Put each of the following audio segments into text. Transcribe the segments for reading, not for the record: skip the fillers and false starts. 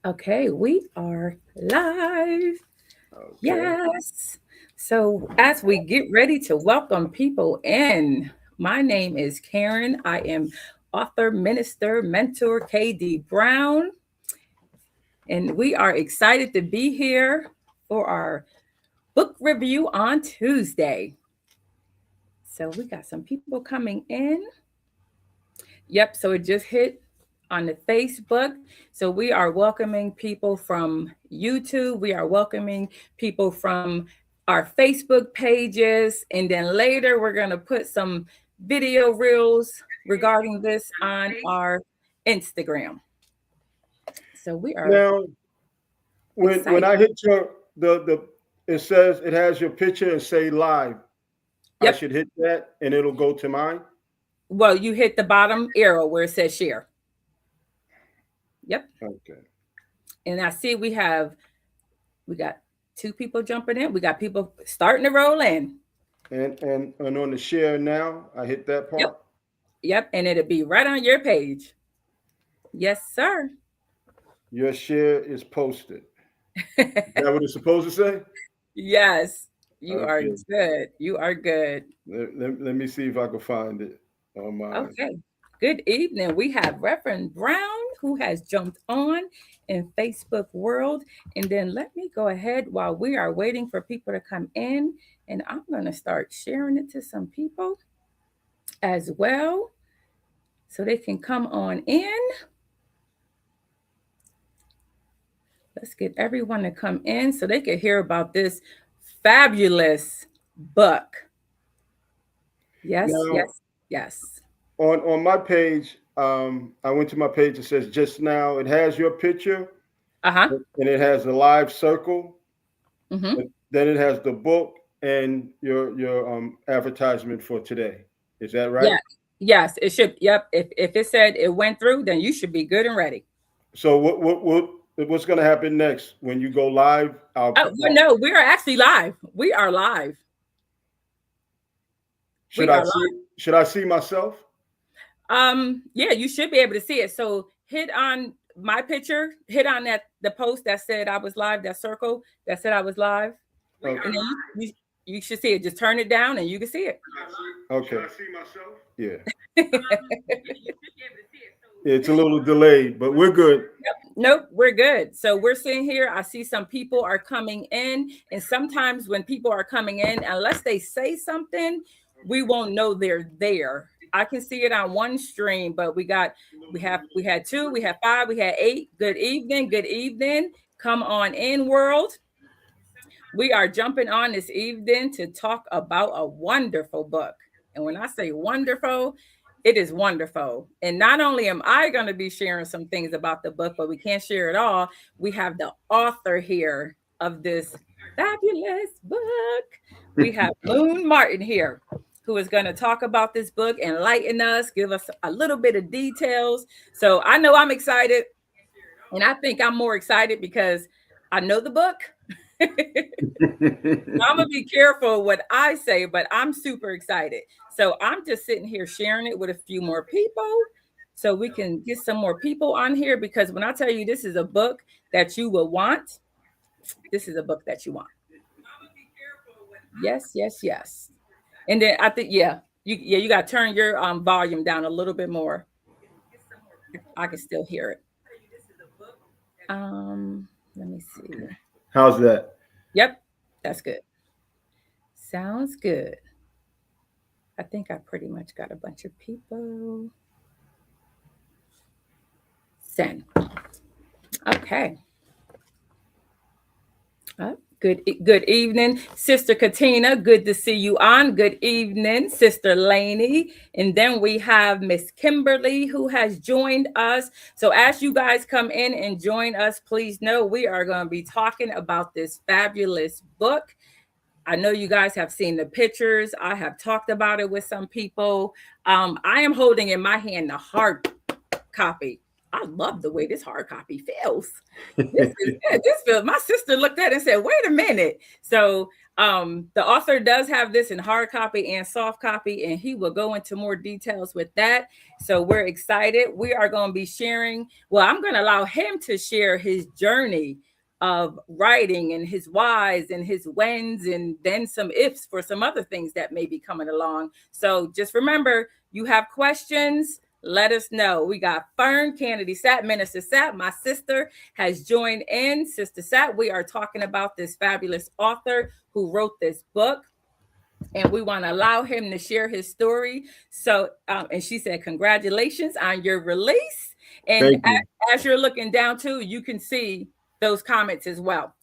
Okay, we are live. Okay. Yes. So, as we get ready to welcome people in, my name is Karen. I am author, minister, mentor KD Brown, and we are excited to be here for our book review on Tuesday. So, we got some people coming in. Yep, so it just hit on the Facebook. So we are welcoming people from YouTube. We are welcoming people from our Facebook pages. And then later we're going to put some video reels regarding this on our Instagram. So we are Now, when excited. I hit the it says it has your picture and say live. I Yep. should hit that and it'll go to mine. Well, you hit the bottom arrow where it says share. Yep. Okay. And I see we got two people jumping in. We got people starting to roll in. And on the share now, I hit that Yep. part. Yep, and it'll be right on your page. Yes, sir. Your share is posted. Is that what it's supposed to say? Yes, you are Okay. good. You are good. Let me see if I can find it on mine. Okay. Good evening. We have Reverend Brown who has jumped on in Facebook world. And then let me go ahead while we are waiting for people to come in. And I'm going to start sharing it to some people as well so they can come on in. Let's get everyone to come in so they can hear about this fabulous book. Yes, Now, yes, yes. on my page, I went to my page. It says just now. It has your picture Uh-huh. and it has a live circle. Mm-hmm. Then it has the book and your advertisement for today. Is that right? Yeah. Yes, it should. Yep. If it said it went through, then you should be good and ready. So what's going to happen next when you go live? Oh, well, no, we are actually live. We are live. Should We I are see should I see myself? live. Yeah, you should be able to see it. So hit on my picture, hit on that the post that said I was live, that circle that said I was live. And Okay. then you should see it. Just turn it down and you can see it. Okay. Should I see myself? Yeah. It's a little delayed, but we're good. Nope, we're good. So we're sitting here. I see some people are coming in, and sometimes when people are coming in, unless they say something, we won't know they're there. I can see it on one stream, but we had two, we had five, we had eight. Good evening, good evening. Come on in, world. We are jumping on this evening to talk about a wonderful book. And when I say wonderful, it is wonderful. And not only am I going to be sharing some things about the book, but we can't share it all. We have the author here of this fabulous book. We have Moon Martin here, who is going to talk about this book, enlighten us, give us a little bit of details. So I know I'm excited. And I think I'm more excited because I know the book. I'm gonna be careful what I say, but I'm super excited. So I'm just sitting here sharing it with a few more people so we can get some more people on here because when I tell you this is a book that you will want, this is a book that you want. Yes, yes, yes. And then I think you got to turn your volume down a little bit more. I can still hear it. Let me see. How's that? Yep, that's good. Sounds good. I think I pretty much got a bunch of people. Send. Okay. Good evening, Sister Katina. Good to see you on. Good evening, Sister Laney. And then we have Miss Kimberly who has joined us. So as you guys come in and join us, please know we are going to be talking about this fabulous book. I know you guys have seen the pictures. I have talked about it with some people. I am holding in my hand the hard copy I love the way this hard copy feels. This is good. This feels, my sister looked at it and said, wait a minute. So the author does have this in hard copy and soft copy, and he will go into more details with that. So we're excited. We are going to be sharing. Well, I'm going to allow him to share his journey of writing and his whys and his whens, and then some ifs for some other things that may be coming along. So just remember, you have questions, let us know. We got Fern, Kennedy Sapp, Minister Sapp. My sister has joined in. Sister Sapp, we are talking about this fabulous author who wrote this book, and we want to allow him to share his story. So, and she said, congratulations on your release. And Thank you. as you're looking down too, you can see those comments as well.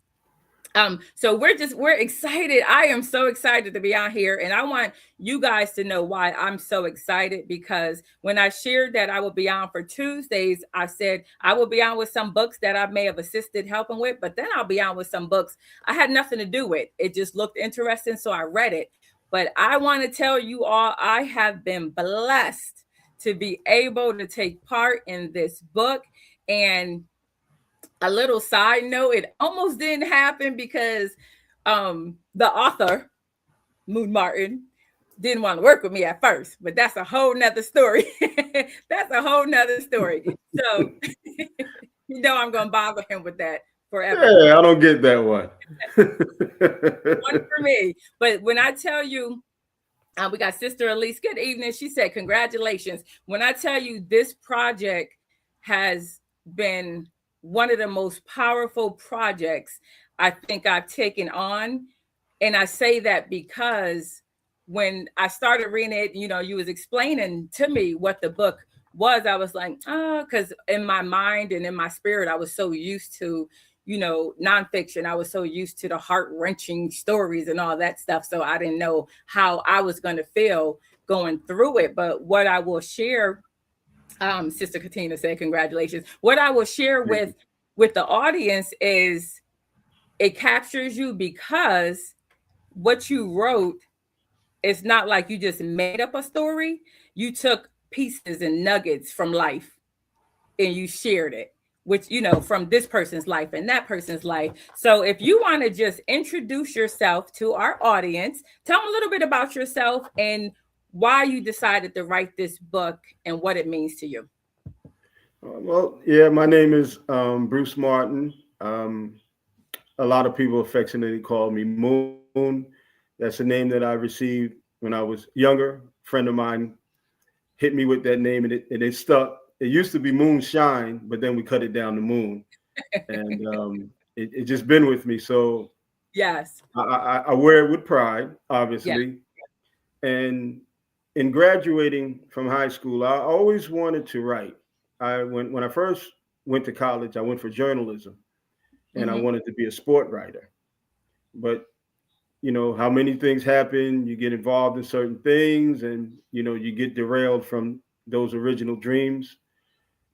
So we're excited. I am so excited to be out here, and I want you guys to know why I'm so excited, because when I shared that I will be on for Tuesdays, I said I will be on with some books that I may have assisted helping with, but then I'll be on with some books I had nothing to do with. It just looked interesting, so I read it. But I want to tell you all, I have been blessed to be able to take part in this book. And a little side note, it almost didn't happen because the author, Moon Martin, didn't want to work with me at first, but that's a whole nother story. That's a whole nother story. So I'm gonna bother him with that forever. Yeah, I don't get that one. One for me. But when I tell you, we got Sister Elise. Good evening. She said, congratulations. When I tell you, this project has been one of the most powerful projects I think I've taken on. And I say that because when I started reading it, you was explaining to me what the book was. I was like, because in my mind and in my spirit, I was so used to, nonfiction. I was so used to the heart-wrenching stories and all that stuff. So I didn't know how I was going to feel going through it. But what I will share, Sister Katina said, congratulations. What I will share with the audience is it captures you, because what you wrote, it's not like you just made up a story. You took pieces and nuggets from life and you shared it, which, from this person's life and that person's life. So if you want to just introduce yourself to our audience, tell them a little bit about yourself and why you decided to write this book and what it means to you. Well, yeah, my name is Bruce Martin. A lot of people affectionately call me Moon. That's a name that I received when I was younger. A friend of mine hit me with that name, and it stuck. It used to be Moonshine, but then we cut it down to Moon, and it just been with me. So yes, I wear it with pride, yes. obviously. And in graduating from high school, I always wanted to write. When I first went to college, I went for journalism, and I wanted to be a sport writer. But how many things happen, you get involved in certain things, and you get derailed from those original dreams.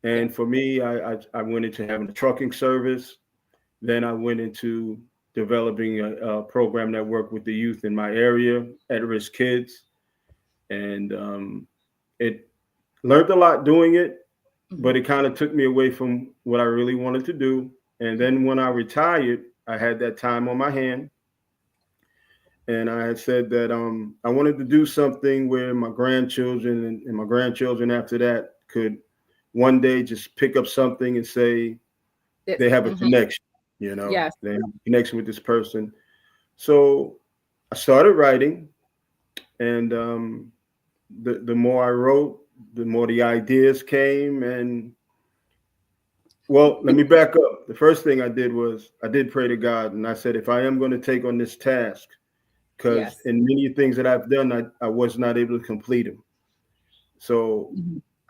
And for me, I went into having a trucking service. Then I went into developing a program that worked with the youth in my area, at-risk kids. And it learned a lot doing it, but it kind of took me away from what I really wanted to do. And then when I retired, I had that time on my hand. And I had said that I wanted to do something where my grandchildren and my grandchildren after that could one day just pick up something and say they have a connection, Yes. they have a connection with this person. So I started writing, and the more I wrote, the more the ideas came. And well, let me back up. The first thing I did was I did pray to God, and I said, if I am going to take on this task, because in many things that I've done, I was not able to complete them. So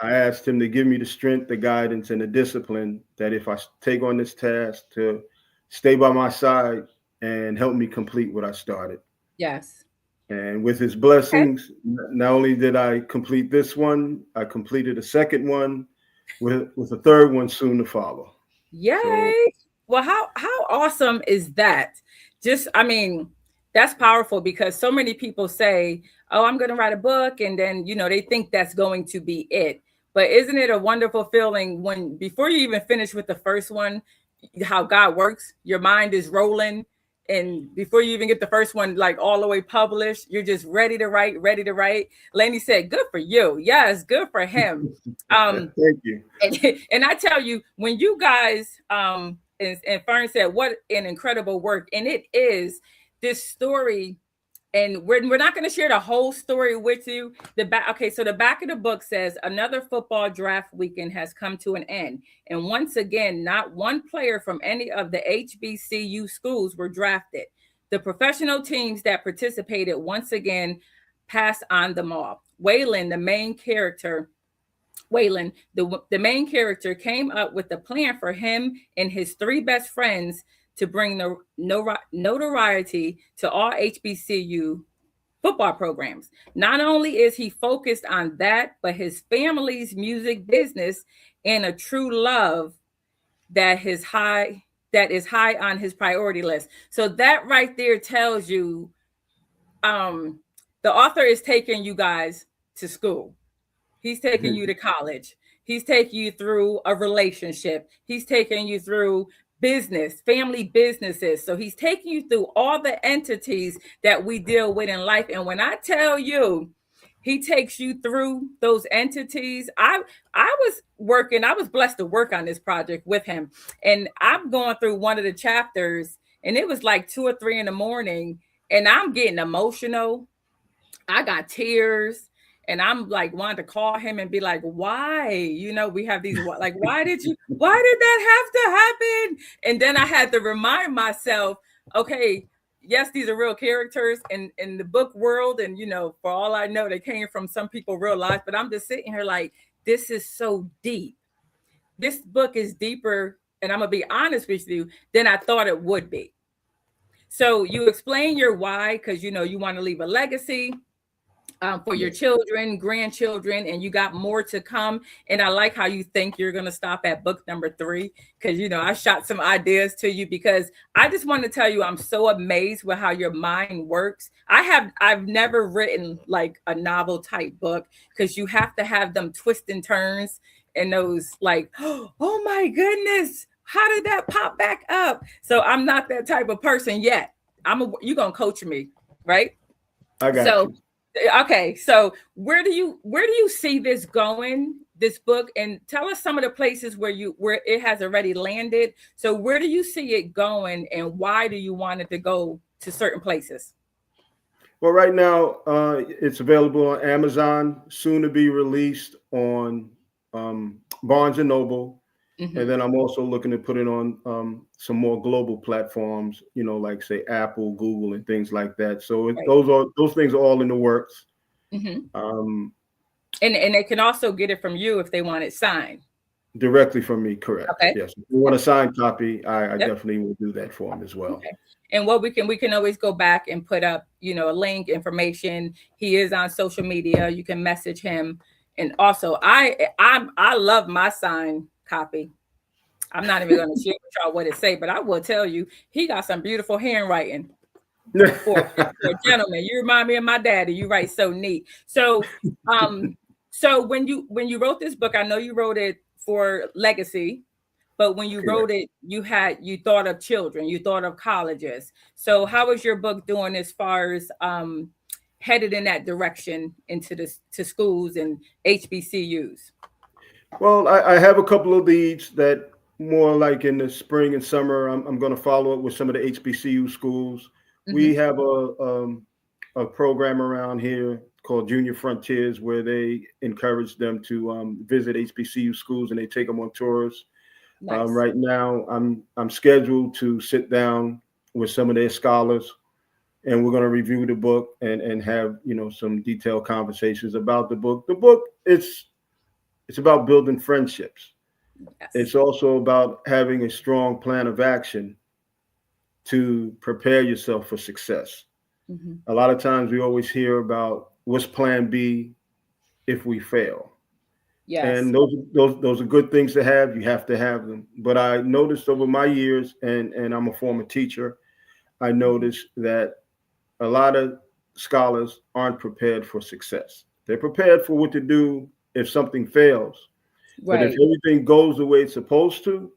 I asked him to give me the strength, the guidance, and the discipline that if I take on this task, to stay by my side and help me complete what I started. Yes. And with his blessings, not only did I complete this one, I completed a second one with a third one soon to follow. Yay. So, well, how awesome is that? That's powerful, because so many people say, oh, I'm going to write a book. And then, they think that's going to be it. But isn't it a wonderful feeling when before you even finish with the first one, how God works, your mind is rolling. And before you even get the first one, like all the way published, you're just ready to write, ready to write. Laney said, good for you. Yes, good for him. Thank you. And I tell you, when you guys, and Fern said, what an incredible work. And it is this story, and we're not going to share the whole story with you. The back, okay, so the back of the book says another football draft weekend has come to an end, and once again, not one player from any of the HBCU schools were drafted. The professional teams that participated once again passed on them all. Waylon, the main character, came up with a plan for him and his three best friends to bring the notoriety to all HBCU football programs. Not only is he focused on that, but his family's music business and a true love that is high on his priority list. So that right there tells you the author is taking you guys to school. He's taking you to college. He's taking you through a relationship. He's taking you through business, family businesses. So he's taking you through all the entities that we deal with in life. And when I tell you, he takes you through those entities. I was blessed to work on this project with him. And I'm going through one of the chapters, and it was like 2 or 3 in the morning, and I'm getting emotional. I got tears. And I'm like, wanting to call him and be like, why? We have these, like, why did that have to happen? And then I had to remind myself, okay, yes, these are real characters in the book world. And, for all I know, they came from some people real life. But I'm just sitting here like, this is so deep. This book is deeper, and I'm going to be honest with you, than I thought it would be. So you explain your why, because, you want to leave a legacy. For your children, grandchildren, and you got more to come. And I like how you think you're going to stop at book number 3, because, I shot some ideas to you, because I just want to tell you, I'm so amazed with how your mind works. I've never written like a novel type book, because you have to have them twists and turns and those like, oh my goodness, how did that pop back up? So I'm not that type of person yet. You're going to coach me, right? I got you. Okay, so where do you see this going, this book? And tell us some of the places where it has already landed. So where do you see it going, and why do you want it to go to certain places? Well, right now it's available on Amazon, soon to be released on Barnes and Noble. Mm-hmm. And then I'm also looking to put it on some more global platforms, like say Apple, Google, and things like that. So right. those things are all in the works. Mm-hmm. And they can also get it from you if they want it signed. Directly from me, correct? Okay. Yes. If you want a signed copy, I definitely will do that for them as well. Okay. And what we can always go back and put up, a link, information. He is on social media. You can message him. And also, I love my signed copy. I'm not even going to share with y'all what it say, but I will tell you, he got some beautiful handwriting. For a gentleman, you remind me of my daddy. You write so neat. So, so when you wrote this book, I know you wrote it for legacy, but when you wrote it, you thought of children, you thought of colleges. So, how is your book doing as far as headed in that direction to schools and HBCUs? Well, I have a couple of leads that more like in the spring and summer. I'm going to follow up with some of the HBCU schools. Mm-hmm. We have a program around here called Junior Frontiers, where they encourage them to visit HBCU schools, and they take them on tours. Nice. Right now, I'm scheduled to sit down with some of their scholars, and we're going to review the book and have some detailed conversations about the book. The book it's about building friendships. Yes. It's also about having a strong plan of action to prepare yourself for success. Mm-hmm. A lot of times we always hear about what's plan B if we fail. Yes. And those are good things to have. You have to have them. But I noticed over my years, and I'm a former teacher, I noticed that a lot of scholars aren't prepared for success. They're prepared for what to do if something fails. But if Right. everything goes the way it's supposed to,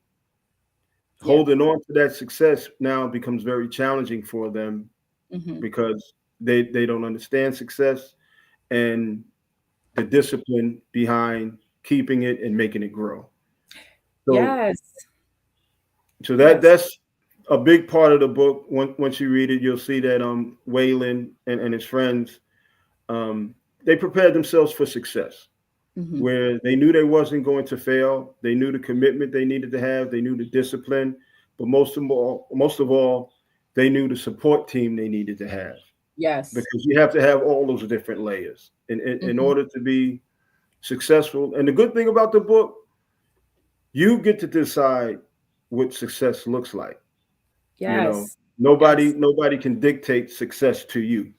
Yeah. holding on to that success now becomes very challenging for them Hmm. because they don't understand success and the discipline behind keeping it and making it grow. So Yes. so Yes. that's a big part of the book. Once you read it, you'll see that Waylon and his friends they prepared themselves for success, Hmm. where they knew they wasn't going to fail. They knew the commitment they needed to have. They knew the discipline, but most of all, they knew the support team they needed to have Yes. because you have to have all those different layers in Hmm. order to be successful. And the good thing about the book, you get to decide what success looks like. You know, Yes. nobody Yes. nobody can dictate success to you.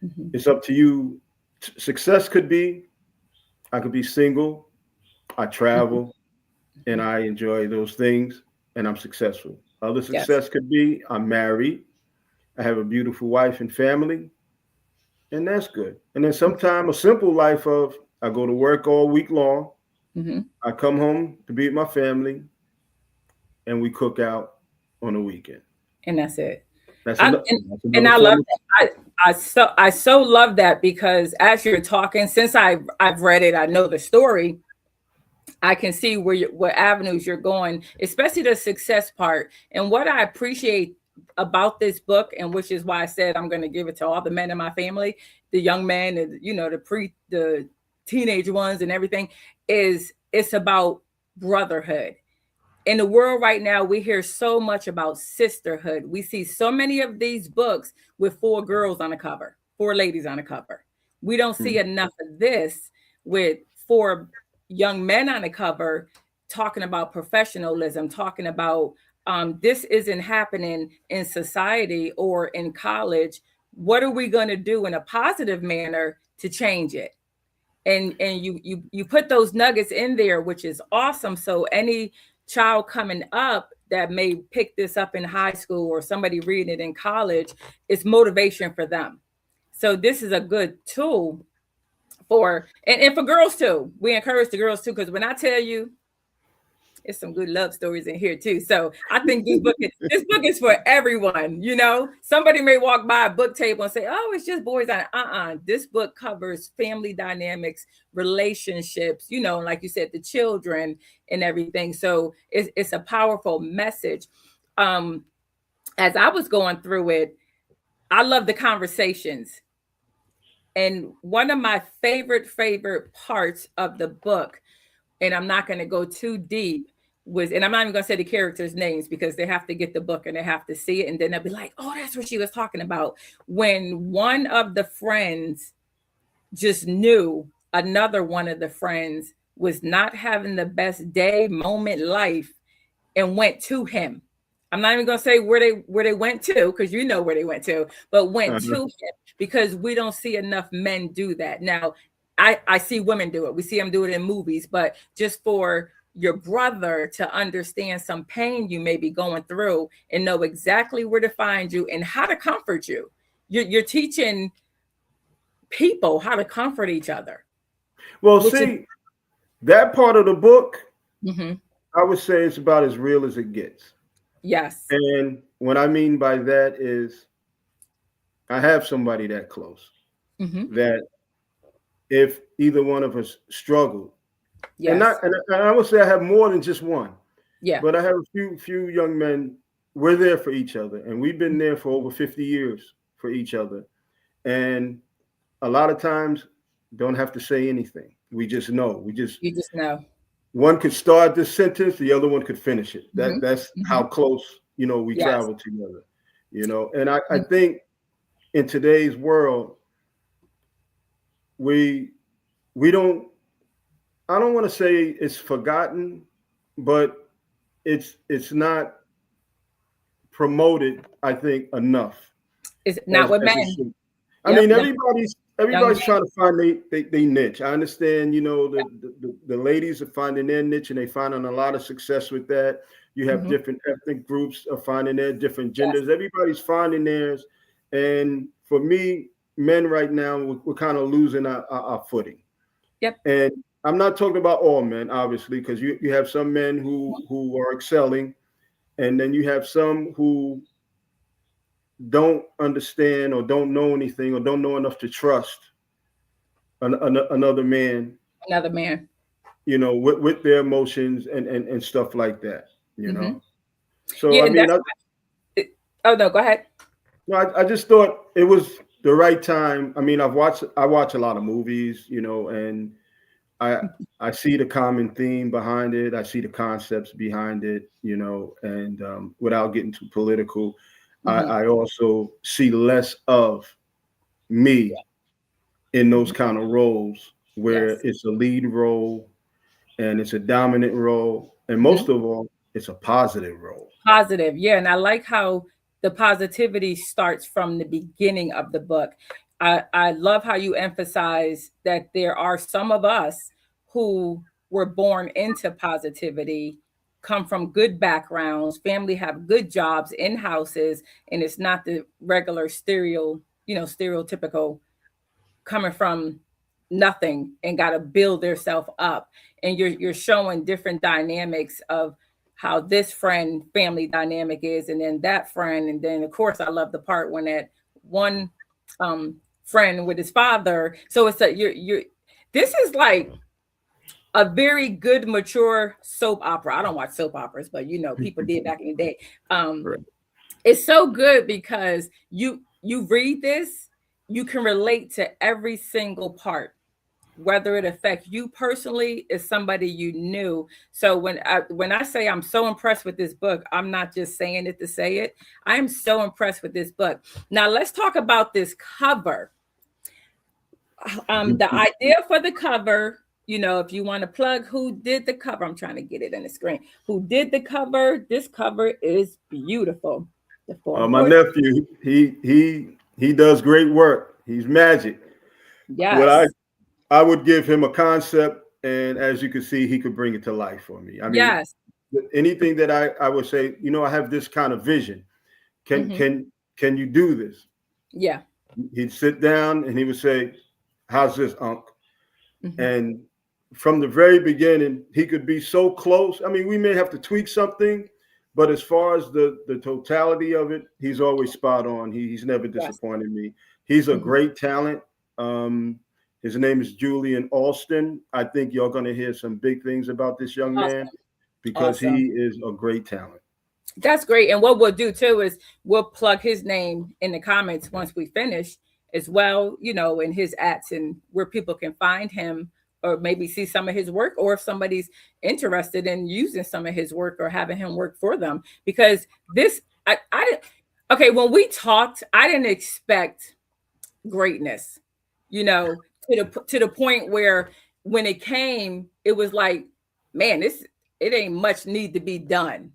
Hmm. It's up to you. Success could be I could be single, I Hmm. travel, and I enjoy those things, and I'm successful. Other Yes. success could be I'm married, I have a beautiful wife and family, and that's good. And then sometimes a simple life of I go to work all week long, Hmm. I come home to be with my family, and we cook out on the weekend. And that's it. That's I, another and, that's and another I love form of that. success. I so love that because as you're talking, since I've read it, I know the story. I can see what avenues you're going, especially the success part. And what I appreciate about this book, and which is why I said I'm going to give it to all the men in my family, the young men, and the teenage ones, and everything, is it's about brotherhood. In the world right now, we hear so much about sisterhood. We see so many of these books with four girls on the cover, four ladies on the cover. We don't see Mm. enough of this with four young men on the cover talking about professionalism, talking about this isn't happening in society or in college. What are we going to do in a positive manner to change it? And you put those nuggets in there, which is awesome. So any child coming up that may pick this up in high school or somebody reading it in college, it's motivation for them. So this is a good tool for and for girls too. We encourage the girls too, because when I tell you it's some good love stories in here too. So I think this book is for everyone. Somebody may walk by a book table and say, "Oh, it's just boys on." This book covers family dynamics, relationships. Like you said, the children and everything. So it's a powerful message. Um, as I was going through it, I love the conversations, and one of my favorite parts of the book, and I'm not going to go too deep, and I'm not even going to say the characters' names because they have to get the book and they have to see it, and then they'll be like, "Oh, that's what she was talking about." When one of the friends just knew another one of the friends was not having the best day, moment, life, and went to him. I'm not even going to say where they went to, because you know where they went to, but went to Uh-huh. him, because we don't see enough men do that. Now, I see women do it. We see them do it in movies, but just for your brother to understand some pain you may be going through and know exactly where to find you and how to comfort you. You're teaching people how to comfort each other, Well, which is see, that part of the book, mhm, I would say it's about as real as it gets. yes. And what I mean by that is I have somebody that close Hmm. that if either one of us struggled, and not Yes. and I would say I have more than just one, Yeah. but I have a few young men. We're there for each other, and we've been there for over 50 years for each other. And a lot of times, don't have to say anything. We just know. We just You just know. one could start this sentence, the other one could finish it. Hmm. That's how Hmm. close we Yes. travel together. And I think in today's world, we we don't I don't want to say it's forgotten, but it's not promoted, I think, enough Is not with as it men. should. I Yep. mean, Not young everybody's men. trying to find they niche. I understand, the ladies are finding their niche and they finding a lot of success with that. You have Hmm. different ethnic groups are finding their different Yes. genders. Everybody's finding theirs. And for me, men right now, we're kind of losing our footing. Yep. And I'm not talking about all men, obviously, because you have some men who are excelling, and then you have some who don't understand or don't know anything or don't know enough to trust another man, Another man. with their emotions and. Stuff like that. Hmm. So Yeah, I and mean, that's oh no, go ahead. I just thought it was the right time. I mean, I watch a lot of movies, and I I see the common theme behind it. I see the concepts behind it, and without getting too political, Hmm. I also see less of me in those kind of roles where Yes. it's a lead role and it's a dominant role, and Hmm. most of all, it's a positive role. Positive. Yeah. And I like how the positivity starts from the beginning of the book. I love how you emphasize that there are some of us who were born into positivity, come from good backgrounds, family have good jobs in houses, and it's not the regular stereotypical coming from nothing and got to build themselves up. And you're showing different dynamics of how this friend family dynamic is, and then that friend, and then of course I love the part when that one friend with his father. So it's a you're this is like a very good mature soap opera. I don't watch soap operas, but people did back in the day. um Right. it's so good because you read this, you can relate to every single part, whether it affects you personally is somebody you knew. So when I say I'm so impressed with this book, I'm not just saying it to say it. I am so impressed with this book. Now let's talk about this cover. The idea for the cover, if you want to plug who did the cover, I'm trying to get it in the screen. Who did the cover? This cover is beautiful. The four My horse. nephew, he does great work. He's magic. What Yes. I would give him a concept, and as you can see, he could bring it to life for me. I mean, Yes. anything that I would say, I have this kind of vision. Can Hmm. can can you do this? Yeah. He'd sit down and he would say, "How's this, Unc?" Hmm. And from the very beginning, he could be so close. I mean, we may have to tweak something, but as far as the totality of it, he's always spot on. He's never Yes. disappointed me. He's a Hmm. great talent. Um, his name is Julian Alston. I think you're going to hear some big things about this young man Awesome. because Awesome. he is a great talent. That's great. And what we'll do too is we'll plug his name in the comments once we finish as well, in his ads and where people can find him or maybe see some of his work, or if somebody's interested in using some of his work or having him work for them. Because this, I didn't, okay, when we talked, I didn't expect greatness, to the point where when it came, it was like, man, it ain't much need to be done,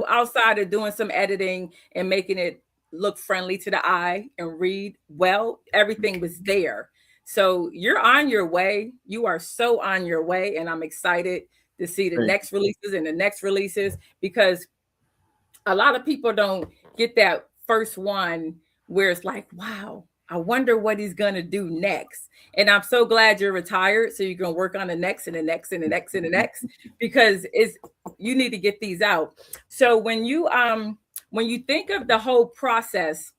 outside of doing some editing and making it look friendly to the eye and read well. Everything was there. So you're on your way. You are so on your way, and I'm excited to see the Thank next releases and the next releases, because a lot of people don't get that first one where it's like, wow, I wonder what he's gonna do next. And I'm so glad you're retired so you can work on the next and the next and the next and the next, because it's you need to get these out. So when you think of the whole process,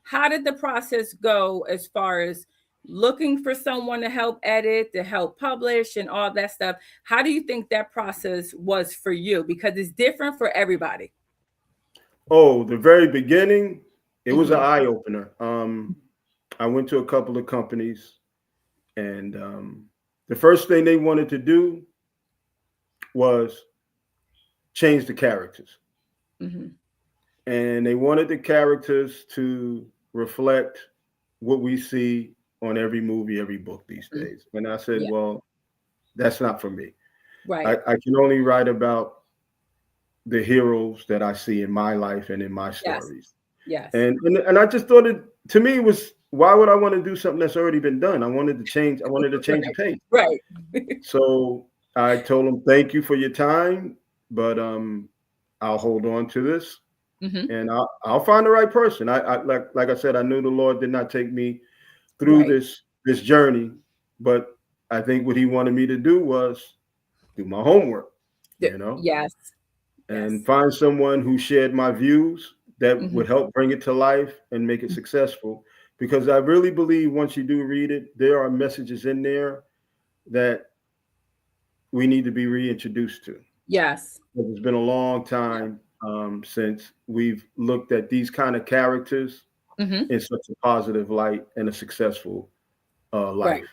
how did the process go as far as looking for someone to help edit, to help publish and all that stuff? How do you think that process was for you? Because it's different for everybody. Oh, the very beginning, it was an Mhm. eye opener. I went to a couple of companies, and the first thing they wanted to do was change the characters. Mhm. And they wanted the characters to reflect what we see on every movie, every book these Mhm. days. And I said, Yeah. well, that's not for me. Right. I can only write about the heroes that I see in my life and in my Yes. stories. Yes. And I just thought it to me it was, why would I want to do something that's already been done? I wanted to change the pace. Right. So I told him, thank you for your time, but I'll hold on to this, Mhm. and I'll find the right person. I like I said, I knew the Lord did not take me through Right. this journey, but I think what he wanted me to do was do my homework, Yes. and Yes. find someone who shared my views that Mhm. would help bring it to life and make it successful. Because I really believe once you do read it, there are messages in there that we need to be reintroduced to. Yes. It's been a long Yeah. time since we've looked at these kind of characters Hmm. in such a positive light and a successful life. Right.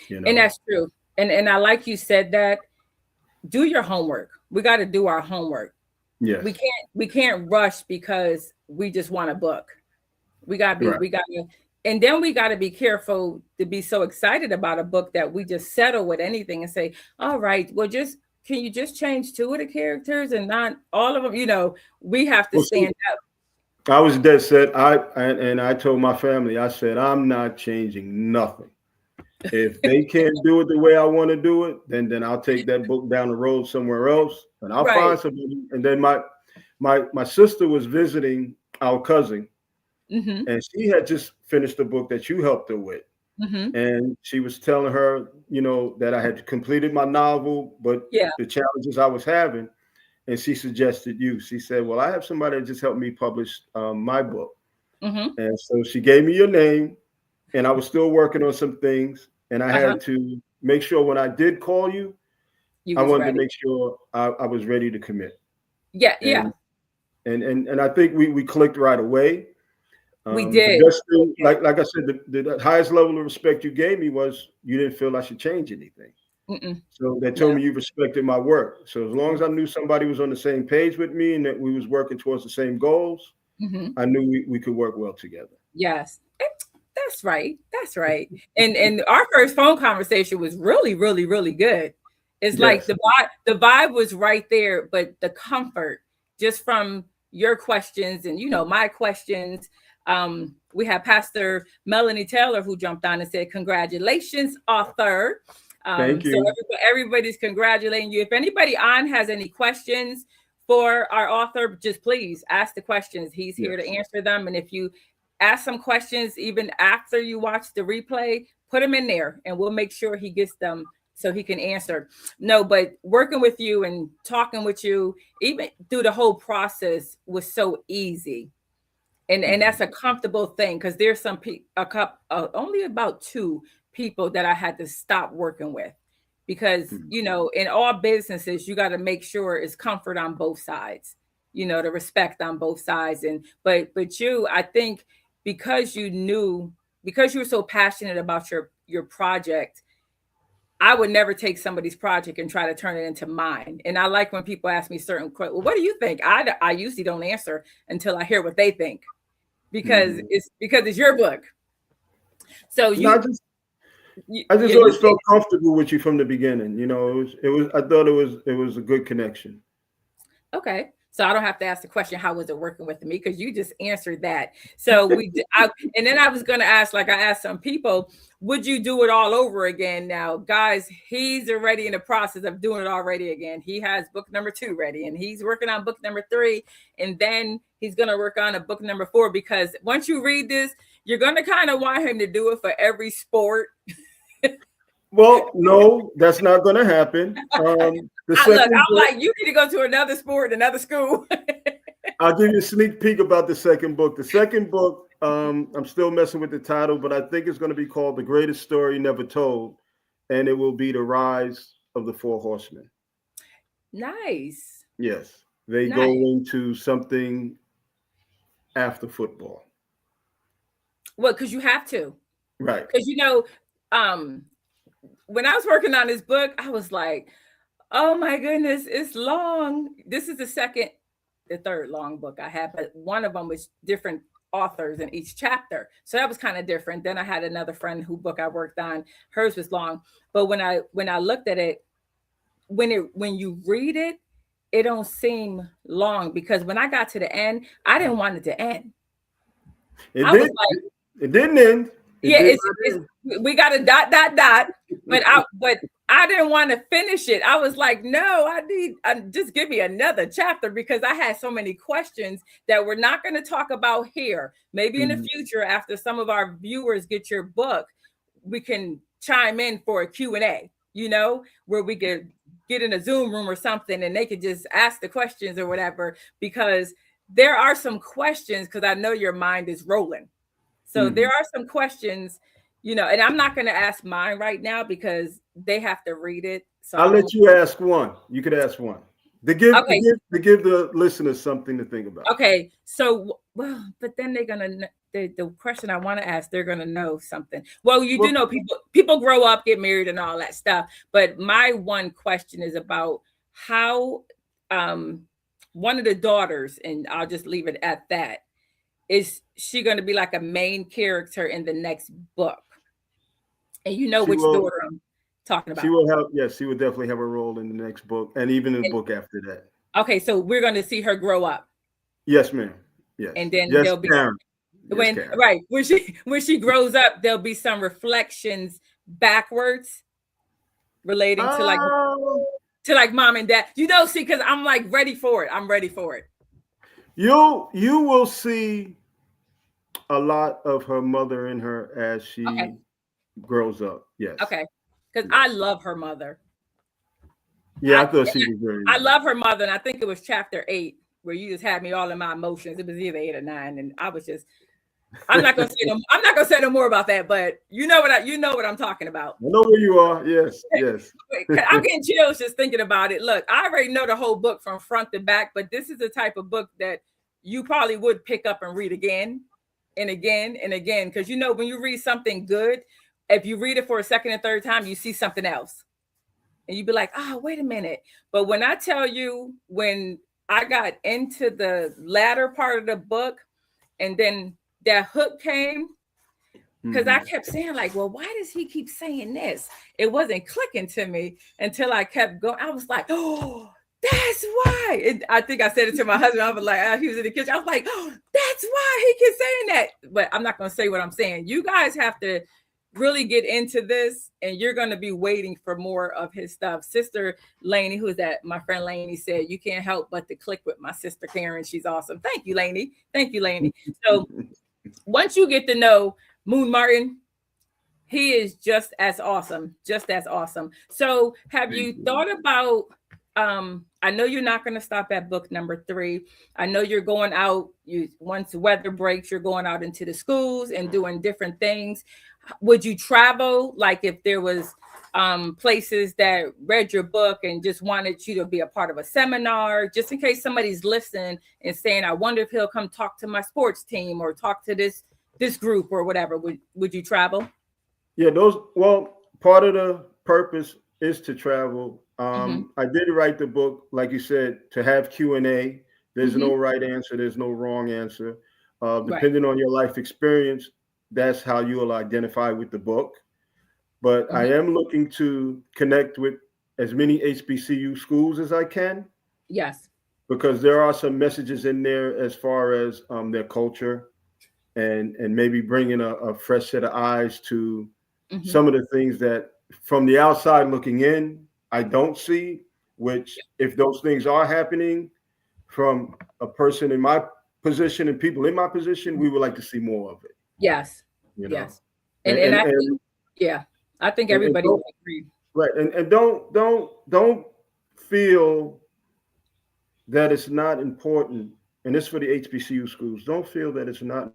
You And know, that's true. And I like you said that. Do your homework. We got to do our homework. yes, We can't rush because we just want a book. right. We gotta, and then we gotta be careful to be so excited about a book that we just settle with anything and say, all right, well, just can you just change two of the characters and not all of them? We have to Well, see, stand up. I was dead set. And I told my family, I said, I'm not changing nothing. If they can't do it the way I want to do it, then I'll take that book down the road somewhere else, and I'll find Right. somebody. And then my sister was visiting our cousin, Mm-hmm. and she had just finished a book that you helped her with, Mm-hmm. and she was telling her, that I had completed my novel, but Yeah. the challenges I was having, and she suggested you. She said, "Well, I have somebody that just helped me publish my book," Mm-hmm. and so she gave me your name, and I was still working on some things, and I Uh-huh. had to make sure when I did call you, You I was wanted to ready. make sure I was ready to commit, Yeah, yeah. and and I think we clicked right away. We The did. best We thing, did. like I said, the highest level of respect you gave me was you didn't feel I should change anything. Mm-mm. So that told No. me you respected my work. So as long No. as I knew somebody was on the same page with me and that we was working towards the same goals, Mm-hmm. I knew we could work well together. Yes. That's right. That's right. And our first phone conversation was really, really, really good. It's like Yes. the vibe was right there, but the comfort just from your questions and my questions. We had Pastor Melanie Taylor who jumped on and said, "Congratulations, author." Thank So you. everybody's congratulating you. If anybody on has any questions for our author, just please ask the questions. He's here to Yes. answer them. And if you ask some questions even after you watch the replay, put them in there and we'll make sure he gets them so he can answer. No, but working with you and talking with you, even through the whole process was so easy. And Mhm. that's a comfortable thing because there's some only about two people that I had to stop working with because Mhm. in all businesses you got to make sure it's comfort on both sides, the respect on both sides. And but you, I think, because because you were so passionate about your project, I would never take somebody's project and try to turn it into mine. And I like when people ask me certain questions. Well, what do you think? I usually don't answer until I hear what they think because Mhm. it's your book. So No, I just yeah, you always take felt comfortable with you from the beginning. It was I thought it was a good connection. it. Okay. So I don't have to ask the question, how was it working with me? Because you just answered that. So and then I was going to ask, like I asked some people, would you do it all over again? Now, guys, he's already in the process of doing it already again. He has book number 2 ready, and he's working on book number 3, and then he's going to work on a book number 4. Because once you read this, you're going to kind of want him to do it for every sport. Well, no, that's not going to happen. The Look, second I'm book, like, you need to go to another sport, another school. I'll give you a sneak peek about the second book. The second book, I'm still messing with the title, but I think it's going to be called "The Greatest Story Never Told," and it will be the rise of the four horsemen. Nice. Yes, they go Nice. into something after football. Well, because you have to. Right. Because um, when I was working on this book, I was like, oh my goodness, it's long. This is the third long book I had, but one of them was different authors in each chapter. So that was kind of different. Then I had another friend who book I worked on. Hers was long. But when I looked at it, when you read it, it don't seem long because when I got to the end, I didn't want it to end. It I was did. like, It didn't end. It yeah, did it's not we got a dot, but end. I didn't want to finish it. I was like, no, I need just give me another chapter because I had so many questions that we're not going to talk about here. Maybe in the Mhm. future, after some of our viewers get your book, we can chime in for a Q&A, where we could get in a Zoom room or something and they could just ask the questions or whatever, because there are some questions, because I know your mind is rolling. So there are some questions, and I'm not going to ask mine right now because they have to read it. So I'll let you ask one. You could ask one to give okay. to give the listeners something to think about. Okay, so but then they're gonna the question I want to ask, they're gonna know something. Well, you do know people grow up, get married, and all that stuff. But my one question is about how one of the daughters, and I'll just leave it at that. Is she going to be like a main character in the next book? And you know which daughter I'm talking about. She will have, yes, she will definitely have a role in the next book, and even in the book after that. Okay, so we're going to see her grow up. Yes, ma'am. Yes. And then yes, there'll be Karen. when yes, Karen. right when she grows up, there'll be some reflections backwards relating to like mom and dad. See, because I'm like ready for it. I'm ready for it. You will see a lot of her mother in her as she grows up. Yes. Okay. Because I love her mother. Yeah, I thought she was very I love her mother, and I think it was chapter 8 where you just had me all in my emotions. It was either 8 or 9, and I was just. I'm not gonna say no more about that, but you know what I'm talking about. I know where you are. Yes, yes. I'm getting chills just thinking about it. Look, I already know the whole book from front to back, but this is the type of book that you probably would pick up and read again and again and again. Because when you read something good, if you read it for a second and third time, you see something else. And you'd be like, oh, wait a minute. But when I tell you, when I got into the latter part of the book, and then that hook came, because I kept saying like, well, why does he keep saying this? It wasn't clicking to me until I kept going. I was like, oh, that's why. And I think I said it to my husband. I was like, he was in the kitchen. I was like, oh, that's why he keeps saying that. But I'm not going to say what I'm saying. You guys have to really get into this, and you're going to be waiting for more of his stuff. Sister Lainey, who's that? My friend Lainey said, you can't help but to click with my sister Karen. She's awesome. Thank you, Lainey. Thank you, Lainey. So once you get to know Moon Martin, he is just as awesome, just as awesome. So have you thought about, I know you're not going to stop at book number 3. I know you're going out, once the weather breaks, you're going out into the schools and doing different things. Would you travel? Like if there was places that read your book and just wanted you to be a part of a seminar, just in case somebody's listening and saying, I wonder if he'll come talk to my sports team or talk to this group or whatever, would you travel? Yeah, part of the purpose is to travel. I did write the book, like you said, to have Q&A. There's no right answer. There's no wrong answer. Depending on your life experience, that's how you will identify with the book. But I am looking to connect with as many HBCU schools as I can. Yes. Because there are some messages in there as far as their culture and maybe bringing a fresh set of eyes to some of the things that from the outside looking in, I don't see, which if those things are happening from a person in my position and people in my position, we would like to see more of it. Yes. Yes. And I think everybody would agree. Right. And don't feel that it's not important. And this for the HBCU schools. Don't feel that it's not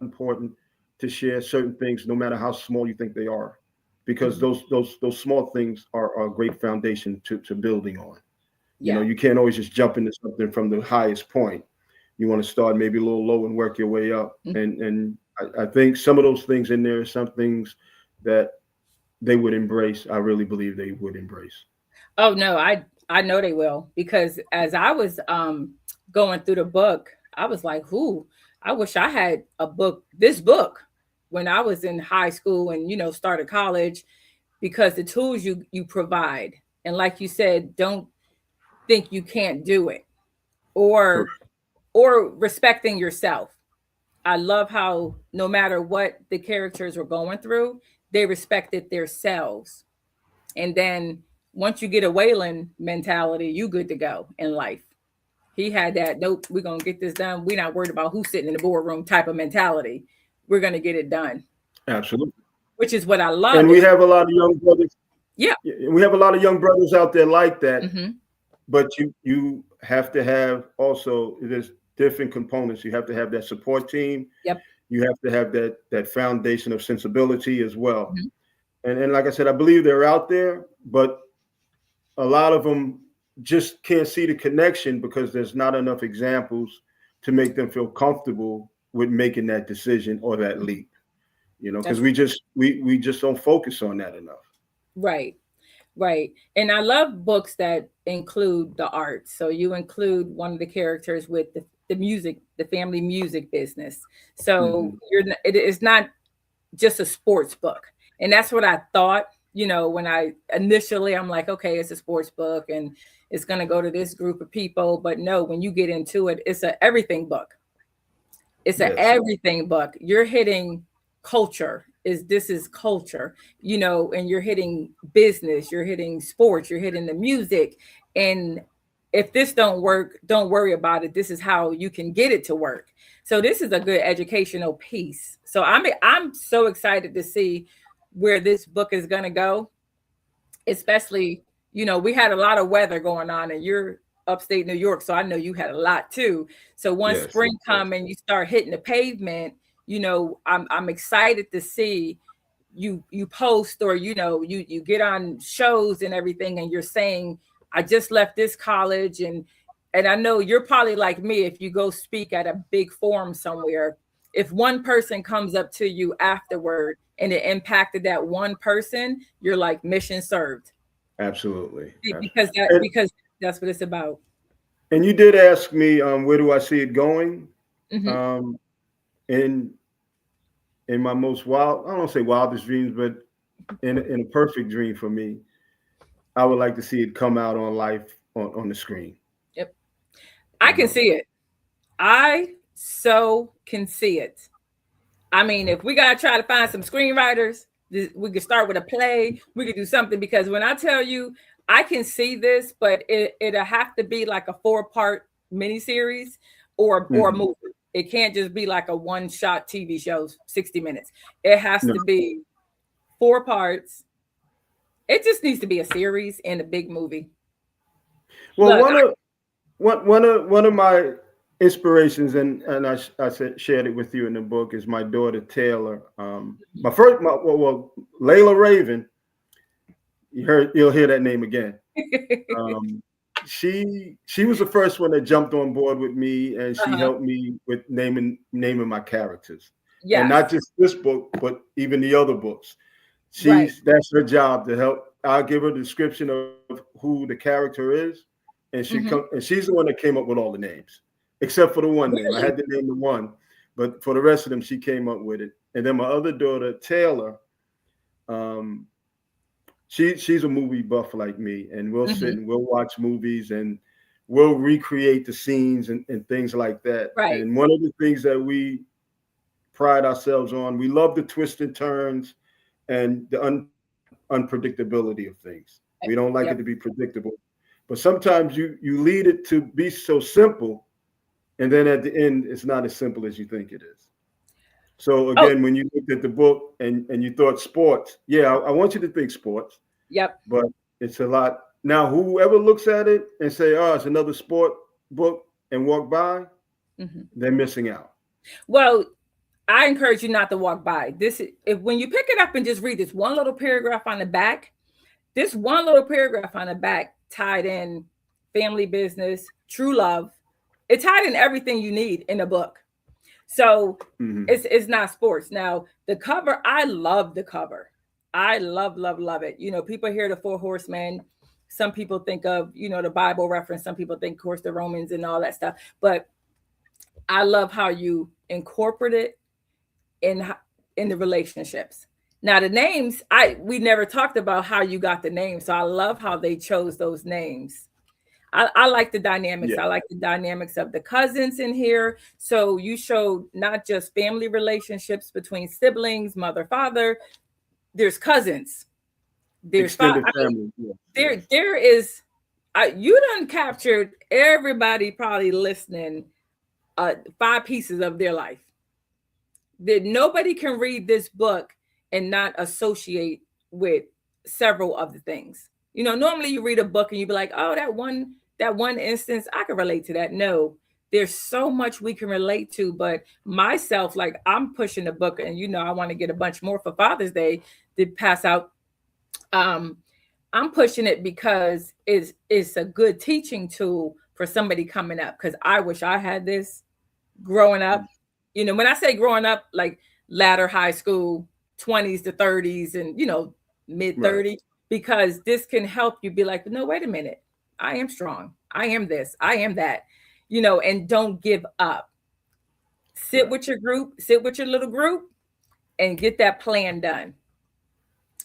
important to share certain things, no matter how small you think they are, because those small things are a great foundation to building on. You can't always just jump into something from the highest point. You want to start maybe a little low and work your way up. And I think some of those things in there are some things that they would embrace. I really believe they would embrace. Oh no, I know they will, because as I was going through the book, I was like, I wish I had this book when I was in high school and started college, because the tools you provide, and like you said, don't think you can't do it, or respecting yourself. I love how no matter what the characters were going through, they respected themselves. And then once you get a Waylon mentality, you good to go in life. He had that, nope, we're going to get this done. We're not worried about who's sitting in the boardroom type of mentality. We're going to get it done. Absolutely. which is what I love. And we have a lot of young brothers. Yeah. We have a lot of young brothers out there like that. Mm-hmm. But you have to have also, there's different components. You have to have that support team. Yep. You have to have that foundation of sensibility as well. Mm-hmm. And like I said, I believe they're out there, but a lot of them just can't see the connection because there's not enough examples to make them feel comfortable with making that decision or that leap. Because That's we just don't focus on that enough. right. Right. And I love books that include the arts. So you include one of the characters with the music, the family music business. So Hmm. it is not just a sports book. And that's what I thought, when I initially, I'm like, okay, it's a sports book and it's going to go to this group of people. But no, when you get into it, it's a everything book. It's an Yes, everything book. You're hitting culture. This is culture, and you're hitting business, you're hitting sports, you're hitting the music. And if this don't work, don't worry about it. This is how you can get it to work. So this is a good educational piece. So I'm so excited to see where this book is going to go, especially, we had a lot of weather going on and you're upstate New York. So I know you had a lot too. So once yes, spring come and you start hitting the pavement, I'm excited to see you post or, you get on shows and everything and you're saying, I just left this college. And I know you're probably like me, if you go speak at a big forum somewhere, if one person comes up to you afterward and it impacted that one person, you're like mission served. absolutely. And, Because that's what it's about. and you did ask me, where do I see it going? Hmm. Um, in in my most wild, I don't want to say wildest dreams, but in a perfect dream for me, I would like to see it come out on life on the screen. Yep. I You can know, see it. I so can see it. I mean, if we gotta try to find some screenwriters, we could start with a play. We could do something because when I tell you, I can see this, but it'll have to be like a 4-part miniseries or a mhm. movie. It can't just be like a one-shot TV show, 60 minutes. It has No. to be 4 parts. It just needs to be a series and a big movie. Well, Look, one of my inspirations, and I said shared it with you in the book, is my daughter Taylor. Well, Layla Raven. You'll hear that name again. Um, she was the first one that jumped on board with me, and she uh-huh. helped me with naming my characters, and Yes, not just this book, but even the other books. right. That's her job to help. I'll give her a description of who the character is, Hmm. and she's the one that came up with all the names, except for the one name. I Really? had to name the one, but for the rest of them, she came up with it. And then my other daughter Taylor, um, she's a movie buff like me, and we'll sit Hmm. and we'll watch movies and we'll recreate the scenes and things like that. Right. And one of the things that we pride ourselves on, we love the twists and turns and the unpredictability of things. We don't like it Yep. to be predictable, but sometimes you lead it to be so simple, and then at the end, it's not as simple as you think it is. So Oh, again, when you looked at the book and you thought sports, yeah, I want you to think sports, yep. but it's a lot. Now, whoever looks at it and say, "Oh, it's another sport book," and walk by, Hmm. they're missing out. Well, I encourage you not to walk by this. If when you pick it up and just read this one little paragraph on the back, this one little paragraph on the back tied in family business, true love. It tied in everything you need in a book. So Hmm. it's not sports. Now the cover, I love the cover. I love it. People hear the Four Horsemen. Some people think of the Bible reference. Some people think, of course, the Romans and all that stuff. But I love how you incorporate it in in the relationships. Now the names, we never talked about how you got the names, so I love how they chose those names. I like the dynamics. Yeah, I like the dynamics of the cousins in here. So you showed not just family relationships between siblings, mother, father. There's cousins. There's extended I mean, family. Yes, yes. there is. You done captured everybody probably listening. 5 pieces of their life that nobody can read this book and not associate with several of the things. Normally you read a book and you be like, oh, that one instance, I can relate to that. No, there's so much we can relate to. But myself, like, I'm pushing the book, and I want to get a bunch more for Father's Day to pass out. Um, I'm pushing it because it's a good teaching tool for somebody coming up. Because I wish I had this growing up. When I say growing up, like latter high school, 20s to 30s, and mid Right. 30s, because this can help you be like, no, wait a minute, I am strong. I am this. I am that. And don't give up. Sit Right. with your group. Sit with your little group, and get that plan done.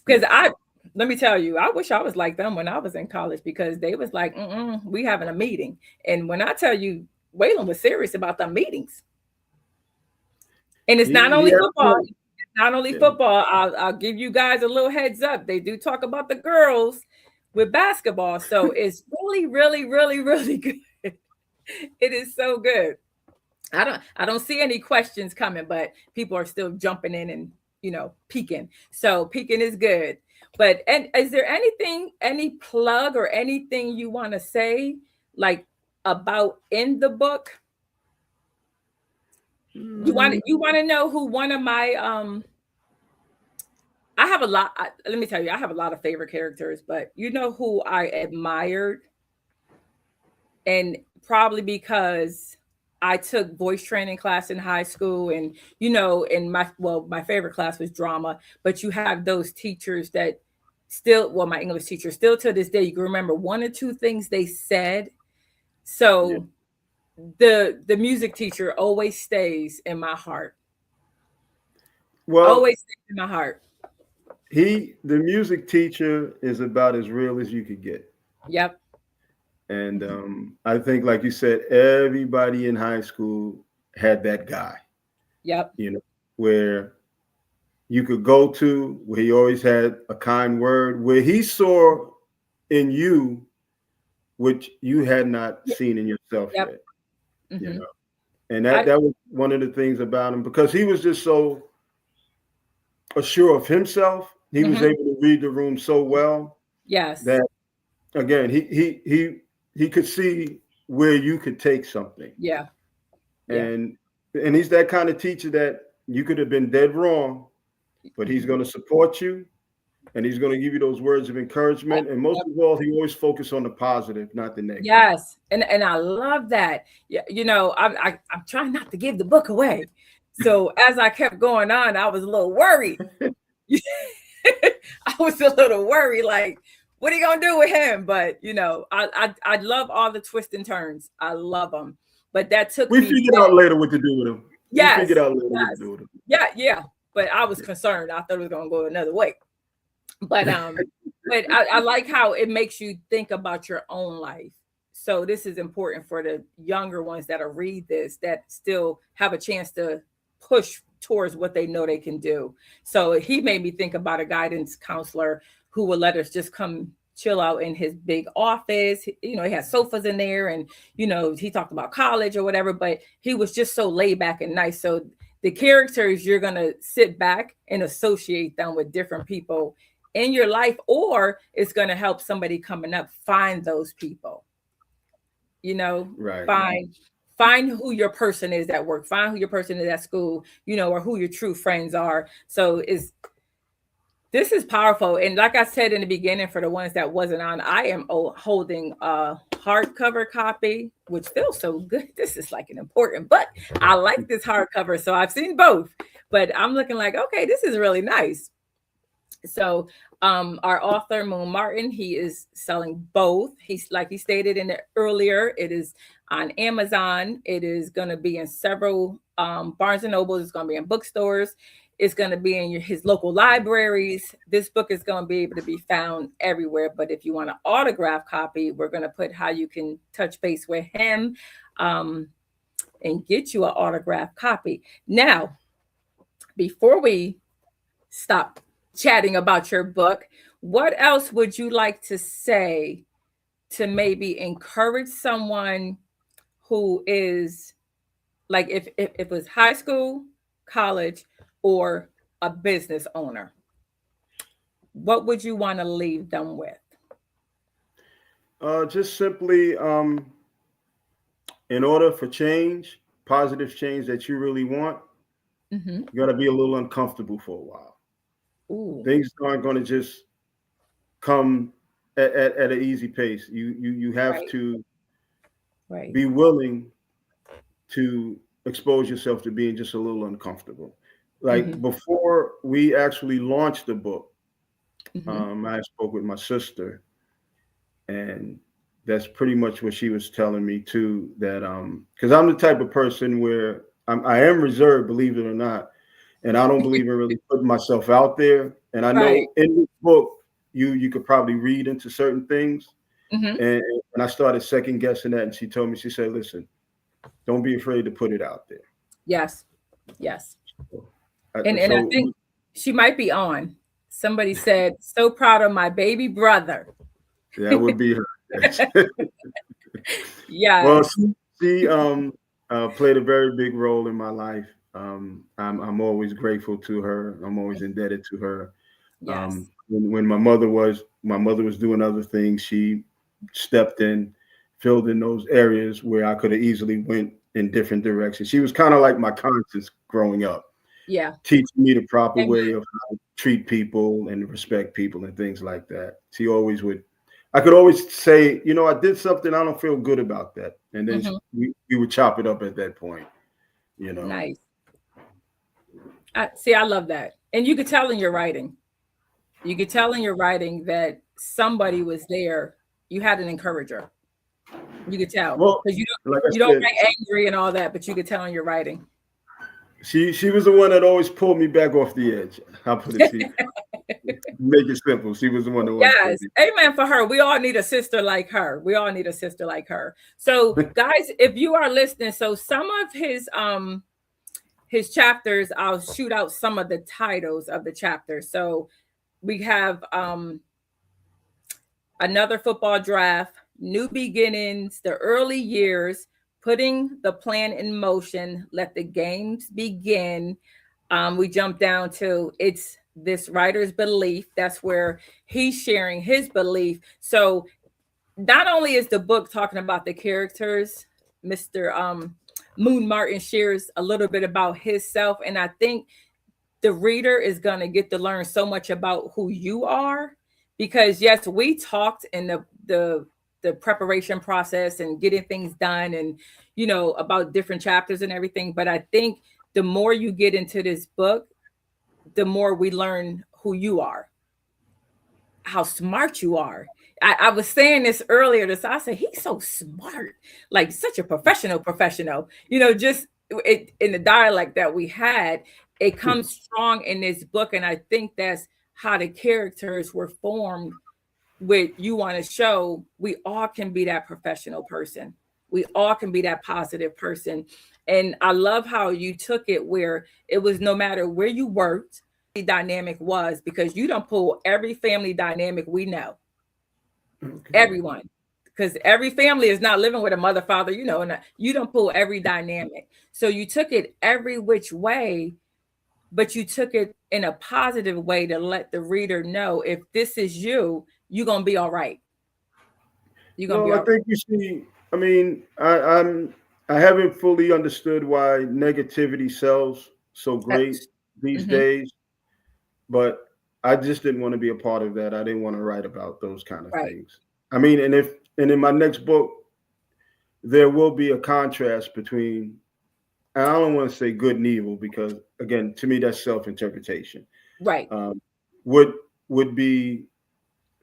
Because Yeah. let me tell you, I wish I was like them when I was in college, because they was like, we having a meeting. And when I tell you, Waylon was serious about the meetings. And it's not He only had a football. point. It's not only Yeah. football. I'll give you guys a little heads up. They do talk about the girls with basketball. So it's really, really, really, really good. It is so good. I don't see any questions coming, but people are still jumping in and peeking. So peeking is good. But and is there any plug or anything you want to say, like, about in the book? Mm, You want to know who one of my I have a lot. Let me tell you, I have a lot of favorite characters, but you know who I admired, and probably because I took voice training class in high school, and in my favorite class was drama, but you have those teachers that still, well, my English teacher still to this day, you can remember one or two things they said. yeah. So the music teacher always stays in my heart. Well, Always stays in my heart. the music teacher is about as real as you could get. Yep. And I think, like you said, everybody in high school had that guy, Yep. where you could go to, where he always had a kind word, where he saw in you which you had not seen in yourself Yep. yet, you Hmm. know. And that I that was one of the things about him, because he was just so assured of himself. He was hmm able to read the room so well Yes. that, again, he could see where you could take something. Yeah. Yeah. And he's that kind of teacher that you could have been dead wrong, but he's Mhm. going to support you, and he's going to give you those words of Yep. encouragement. And most Yep. of all, he always focused on the positive, not the negative. Yes. And I love that. Yeah, I'm trying not to give the book away. So as I kept going on, I was a little worried. I was a little worried, like, what are you gonna do with him? But I love all the twists and turns. I love them. But that took We me figured back. out later what to do with him. We figured Yes, out later what to yes, do with him. yeah, yeah. But I was concerned. I thought it was gonna go another way. But I like how it makes you think about your own life. So this is important for the younger ones that'll read this, that still have a chance to push towards what they know they can do. So he made me think about a guidance counselor who would let us just come chill out in his big office. He had sofas in there, and he talked about college or whatever, but he was just so laid back and nice. So the characters, you're gonna sit back and associate them with different people in your life, or it's going to help somebody coming up find those people. you know Right. find find who your person is at work, find who your person is at school, or who your true friends are. So is this is powerful. And like I said in the beginning, for the ones that wasn't on, I am holding a hardcover copy, which feels so good. This is like an important book. I like this hardcover, so I've seen both, but I'm looking like, okay, this is really nice. So our author Moon Martin, he is selling both. He's, like he stated in the earlier, it is on Amazon. It is going to be in several Barnes and Nobles. It's going to be in bookstores. It's going to be in his local libraries. This book is going to be able to be found everywhere. But if you want an autograph copy, we're going to put how you can touch base with him um, and get you an autograph copy. Now, before we stop chatting about your book, what else would you like to say to maybe encourage someone who is, like, if it was high school, college, or a business owner, what would you want to leave them with? Just simply, in order for change, positive change that you really want, Mm-hmm. you got to be a little uncomfortable for a while. Ooh, Things aren't going to just come at an easy pace. You have right, to right. be willing to expose yourself to being just a little uncomfortable. Mm-hmm. Like before we actually launched the book, Mm-hmm. I spoke with my sister, and that's pretty much what she was telling me too. That because I'm the type of person where I am reserved, believe it or not, and I don't believe in really putting myself out there. And I Right. know in this book you could probably read into certain things, Mm-hmm. and I started second guessing that. And she told me, she said, "Listen, don't be afraid to put it out there." Yes. Yes. So, And I so think she might be on. Somebody said, "So proud of my baby brother." that would be her. Yes. Well, Yes. she played a very big role in my life. I'm always grateful to her. I'm always indebted to her. Yes. When my mother was doing other things, she stepped in, filled in those areas where I could have easily went in different directions. She was kind of like my conscience growing up, Yeah. teaching me the proper Amen. way of how to treat people and respect people and things like that. She always would. I could always say, I did something, I don't feel good about that, and then Hmm. we would chop it up at that point. You know. Nice. See, I love that. And you could tell in your writing. You could tell in your writing that somebody was there. You had an encourager. You could tell Well, because like you I don't said, write angry and all that, but you could tell in your writing. she was the one that always pulled me back off the edge. I'll put it to you. Make it simple. She was the one that always pulled Yes. me. Amen for her. We all need a sister like her. We all need a sister like her. So, guys, if you are listening, so some of his chapters, I'll shoot out some of the titles of the chapters. So, we have another football draft, new beginnings, the early years, putting the plan in motion, let the games begin. We jump down to it's this writer's belief. That's where he's sharing his belief. So not only is the book talking about the characters, Mr. Moon Martin shares a little bit about himself, and I think the reader is going to get to learn so much about who you are because yes, we talked in the preparation process and getting things done and about different chapters and everything, but I think the more you get into this book, the more we learn who you are, how smart you are. I was saying this earlier. This I said he's so smart, like such a professional. Just in the dialect that we had, it comes strong in this book, and I think that's how the characters were formed. With you want to show we all can be that professional person. We all can be that positive person, and I love how you took it where it was no matter where you worked dynamic was because you don't pull every family dynamic we know, Okay. everyone, because every family is not living with a mother, father, and you don't pull every dynamic. So you took it every which way, but you took it in a positive way to let the reader know if this is you, you're gonna be all right. You're gonna be Well, I all think you see. I mean, I haven't fully understood why negativity sells so right. great these Hmm. days, but I just didn't want to be a part of that. I didn't want to write about those kind of Right. things. I mean, and in my next book, there will be a contrast between. And I don't want to say good and evil because, again, to me, that's self interpretation. Right. Um, would would be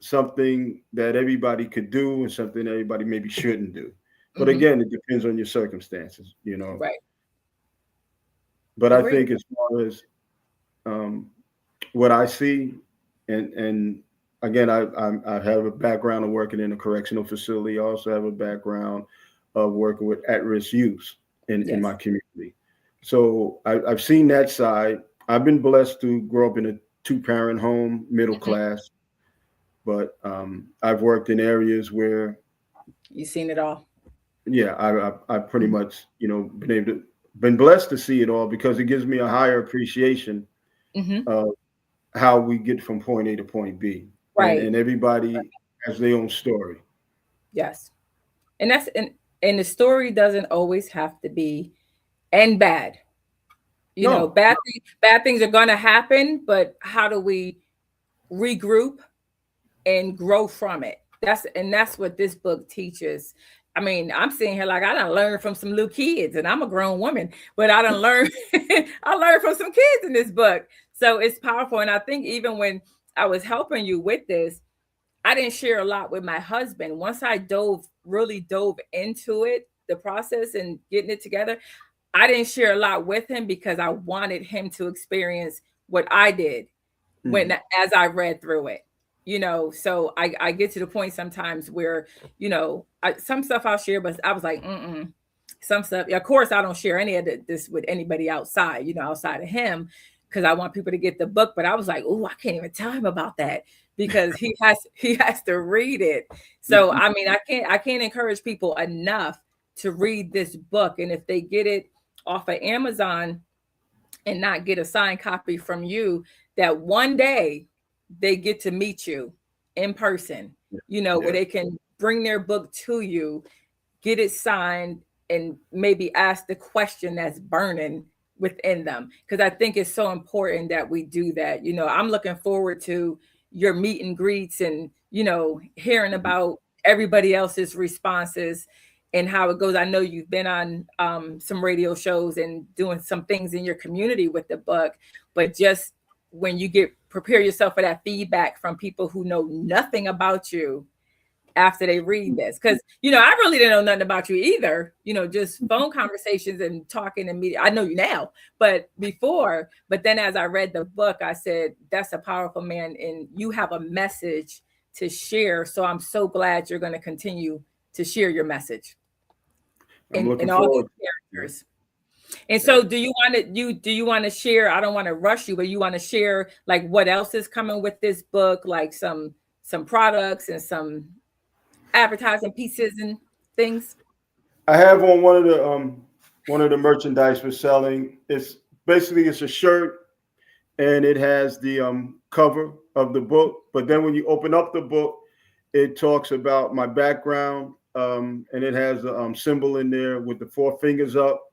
something that everybody could do and something everybody maybe shouldn't do. But Hmm. again, it depends on your circumstances. Right. But I Agree. think as far as um, what I see, and again, I have a background of working in a correctional facility. I also have a background of working with at-risk youth in Yes. my community. So I've seen that side. I've been blessed to grow up in a two-parent home, middle Hmm. class, but I've worked in areas where, You've seen it all. yeah, I pretty Mhm. much been able to. been blessed to see it all because it gives me a higher appreciation Mm-hmm. of how we get from point A to point B. Right. And everybody has their own story. Yes. And and the story doesn't always have to be and bad. You know, No, bad things are gonna happen, but how do we regroup and grow from it? That's what this book teaches. I mean, I'm sitting here like I done learned from some little kids, and I'm a grown woman, but I done learned I learned from some kids in this book. So it's powerful. And I think even when I was helping you with this, I didn't share a lot with my husband. Once I really dove into it, the process and getting it together, I didn't share a lot with him because I wanted him to experience what I did when mm, as I read through it. You know, so I get to the point sometimes where, you know, some stuff I'll share, but I was like, mm-mm. Some stuff, of course, I don't share any of this with anybody outside, you know, outside of him, because I want people to get the book. But I was like, oh, I can't even tell him about that because he has to read it. So I mean, I can't encourage people enough to read this book. And if they get it off of Amazon and not get a signed copy from you, that one day they get to meet you in person, you know, where yeah, they can bring their book to you, get it signed, and maybe ask the question that's burning within them. Because I think it's so important that we do that. You know, I'm looking forward to your meet and greets and, you know, hearing about everybody else's responses and how it goes. I know you've been on some radio shows and doing some things in your community with the book, but just when you get prepare yourself for that feedback from people who know nothing about you after they read this, because you know I really didn't know nothing about you either, you know, just phone conversations and talking and media. I know you now, but before, but then as I read the book I said that's a powerful man and you have a message to share. So I'm so glad you're going to continue to share your message I'm in looking all these forward. characters. And Yeah. so do you want to share, I don't want to rush you, but you want to share like what else is coming with this book, like some products and some advertising pieces and things? I have on one of the merchandise we're selling. It's basically it's a shirt and it has the cover of the book. But then when you open up the book, it talks about my background, and it has a symbol in there with the four fingers up,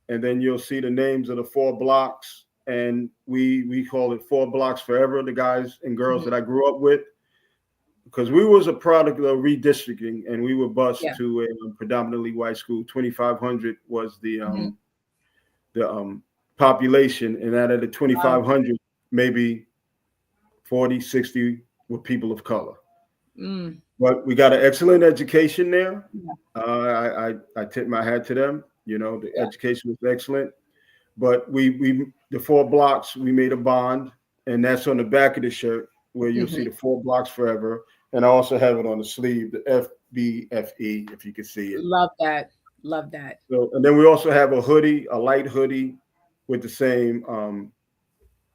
and then you'll see the names of the four blocks. And we call it Four Blocks Forever. The guys and girls Mhm. that I grew up with, because we was a product of redistricting, and we were bused Yeah. to a predominantly white school. 2,500 was Mhm. the population, and out of the Wow. 2,500, maybe 40, 60 were people of color. Mm. But we got an excellent education there. Yeah. I tip my hat to them. You know, the Yeah. education was excellent. But we the four blocks we made a bond, and that's on the back of the shirt where you'll see Mhm. the four blocks forever. And I also have it on the sleeve, the FBFE, if you can see it. Love that. Love that. So, and then we also have a hoodie, a light hoodie, with the same um,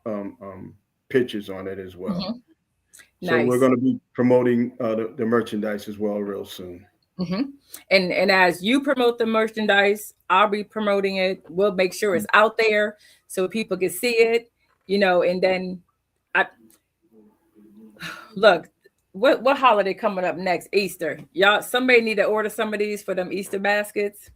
um, pictures on it as well. Mhm. So we're Nice. going to be promoting the merchandise as well real soon. Mhm. And as you promote the merchandise, I'll be promoting it. We'll make sure it's out there so people can see it, you know, and then I look, what holiday coming up next? Easter. Y'all, somebody need to order some of these for them Easter baskets.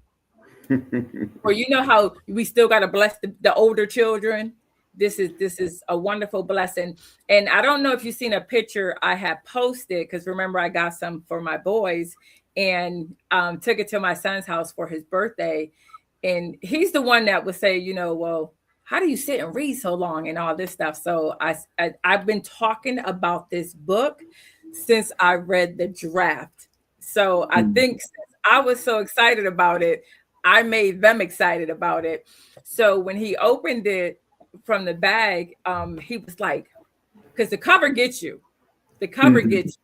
Or you know how we still got to bless the older children. This is a wonderful blessing. And I don't know if you've seen a picture I have posted, because remember I got some for my boys and took it to my son's house for his birthday. And he's the one that would say, you know, well, how do you sit and read so long and all this stuff? So I've been talking about this book since I read the draft. So I think since I was so excited about it, I made them excited about it. So when he opened it from the bag, he was like, because the cover gets you, the cover Mhm. gets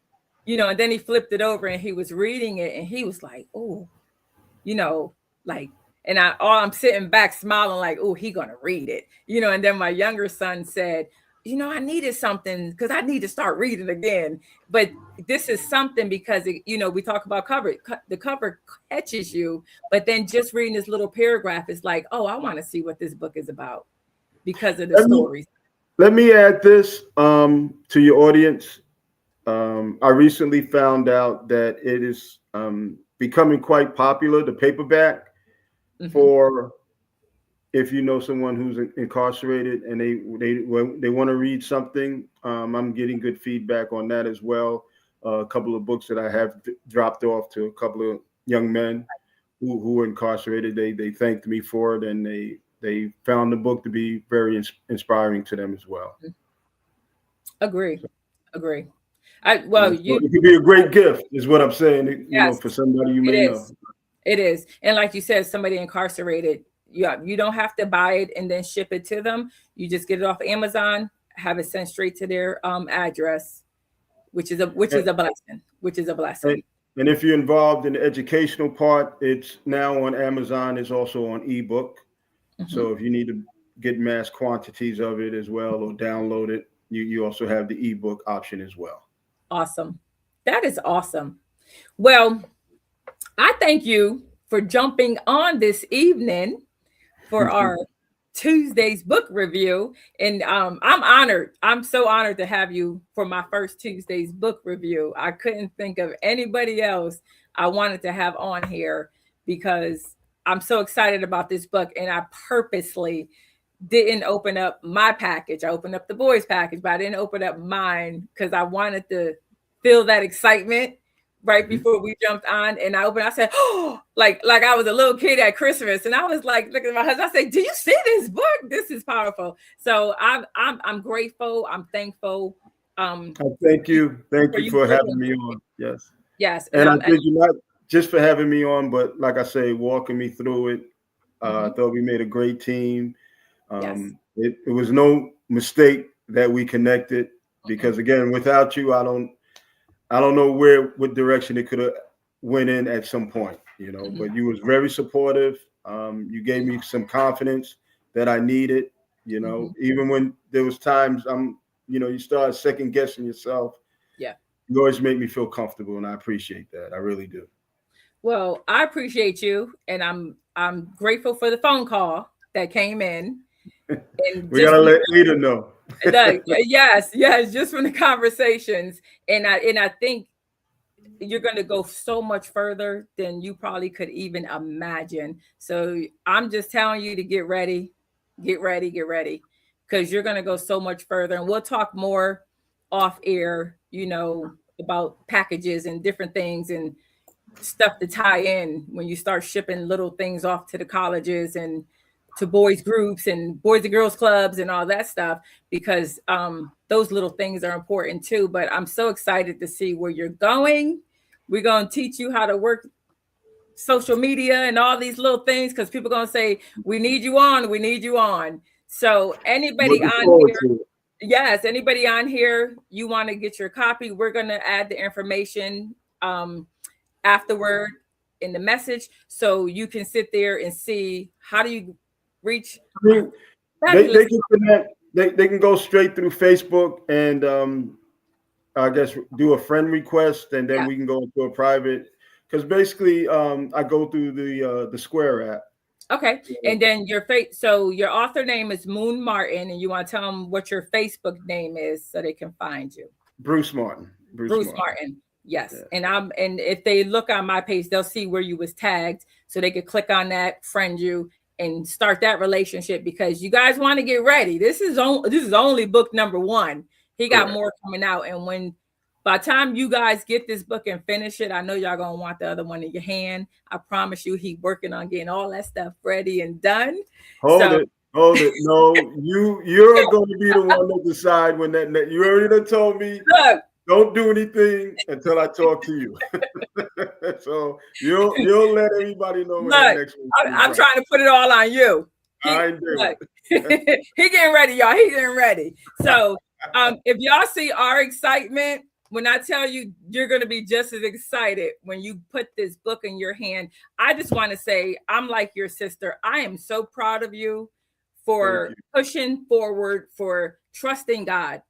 you know, and then he flipped it over and he was reading it and he was like, oh, you know, like, I'm sitting back smiling like, oh, he gonna read it, you know. And then my younger son said, I needed something because I need to start reading again. But this is something because, we talk about cover. The cover catches you, but then just reading this little paragraph is like, oh, I want to see what this book is about because of the Let me, stories. let me add this to your audience. I recently found out that it is becoming quite popular, the paperback, Mm-hmm. for if you know someone who's incarcerated and they want to read something. I'm getting good feedback on that as well. A couple of books that I have dropped off to a couple of young men who were incarcerated. They thanked me for it, and they found the book to be very inspiring to them as well. Agree, So, agree. Well, so it could be a great gift, is what I'm saying. yes, For somebody you it may know. is. It is. And like you said, somebody incarcerated, yeah, you don't have to buy it and then ship it to them. You just get it off Amazon, have it sent straight to their address, which is a blessing. Which is a blessing. And, and if you're involved in the educational part, it's now on Amazon. It's also on ebook. Mhm. So if you need to get mass quantities of it as well or download it, you also have the ebook option as well. Awesome. That is awesome. Well, I thank you for jumping on this evening for our Tuesday's book review. And I'm honored. I'm so honored to have you for my first Tuesday's book review. I couldn't think of anybody else I wanted to have on here because I'm so excited about this book. And I purposely didn't open up my package. I opened up the boys' package, but I didn't open up mine because I wanted to feel that excitement right Mhm. before we jumped on. And I opened, I said, oh, like I was a little kid at Christmas. And I was like, looking at my husband, I said, do you see this book? This is powerful. So I'm grateful. I'm thankful. Thank you. Thank For you you for having bringing me it. on. Yes. Yes. And And I I'm, thank you not just for having me on, but like I say, walking me through it. I mhm, thought we made a great team. yes. It was no mistake that we connected Mm-mm, because again, without you, I don't know what direction it could have went in at some point, mhm. but you was very supportive. You gave me some confidence that I needed, Mhm. even when there was times you start second guessing yourself. Yeah. You always make me feel comfortable, and I appreciate that. I really do. Well, I appreciate you, and I'm grateful for the phone call that came in, and We just gotta from let Ada know. yes, yes, just from the conversations, and I think you're going to go so much further than you probably could even imagine. So I'm just telling you to get ready, get ready, get ready, because you're going to go so much further, and we'll talk more off air, about packages and different things and stuff to tie in when you start shipping little things off to the colleges and to boys groups and boys and girls clubs and all that stuff because those little things are important too. But I'm so excited to see where you're going. We're going to teach you how to work social media and all these little things because people are going to say we need you on, we need you on. So anybody Looking on forward here, to it. yes, anybody on here, you want to get your copy, we're going to add the information afterward in the message so you can sit there and see how do you reach I a mean, they fabulous. can connect. They can go straight through Facebook and I guess do a friend request, and then Yeah. we can go into a private. Because basically, I go through the Square app. Okay. And then your face, so your author name is Moon Martin, and you want to tell them what your Facebook name is so they can find you. Bruce Martin. Bruce Bruce Martin. Martin. Yes. Yeah. And if they look on my page, they'll see where you was tagged so they could click on that, friend you, and start that relationship because you guys want to get ready. This is only book number 1. He got Correct. more coming out. And when by the time you guys get this book and finish it, I know y'all gonna want the other one in your hand. I promise you, he working on getting all that stuff ready and done. Hold So it. Hold it. No, you're going to be the one to decide when that. You already done told me look, don't do anything until I talk to you. So you'll let everybody know when that look, next one's I'm, gonna I'm drop. trying to put it all on you. He I do look, it. he getting ready, y'all. He getting ready. So if y'all see our excitement, when I tell you you're gonna be just as excited when you put this book in your hand, I just want to say I'm like your sister. I am so proud of you for pushing forward, for trusting God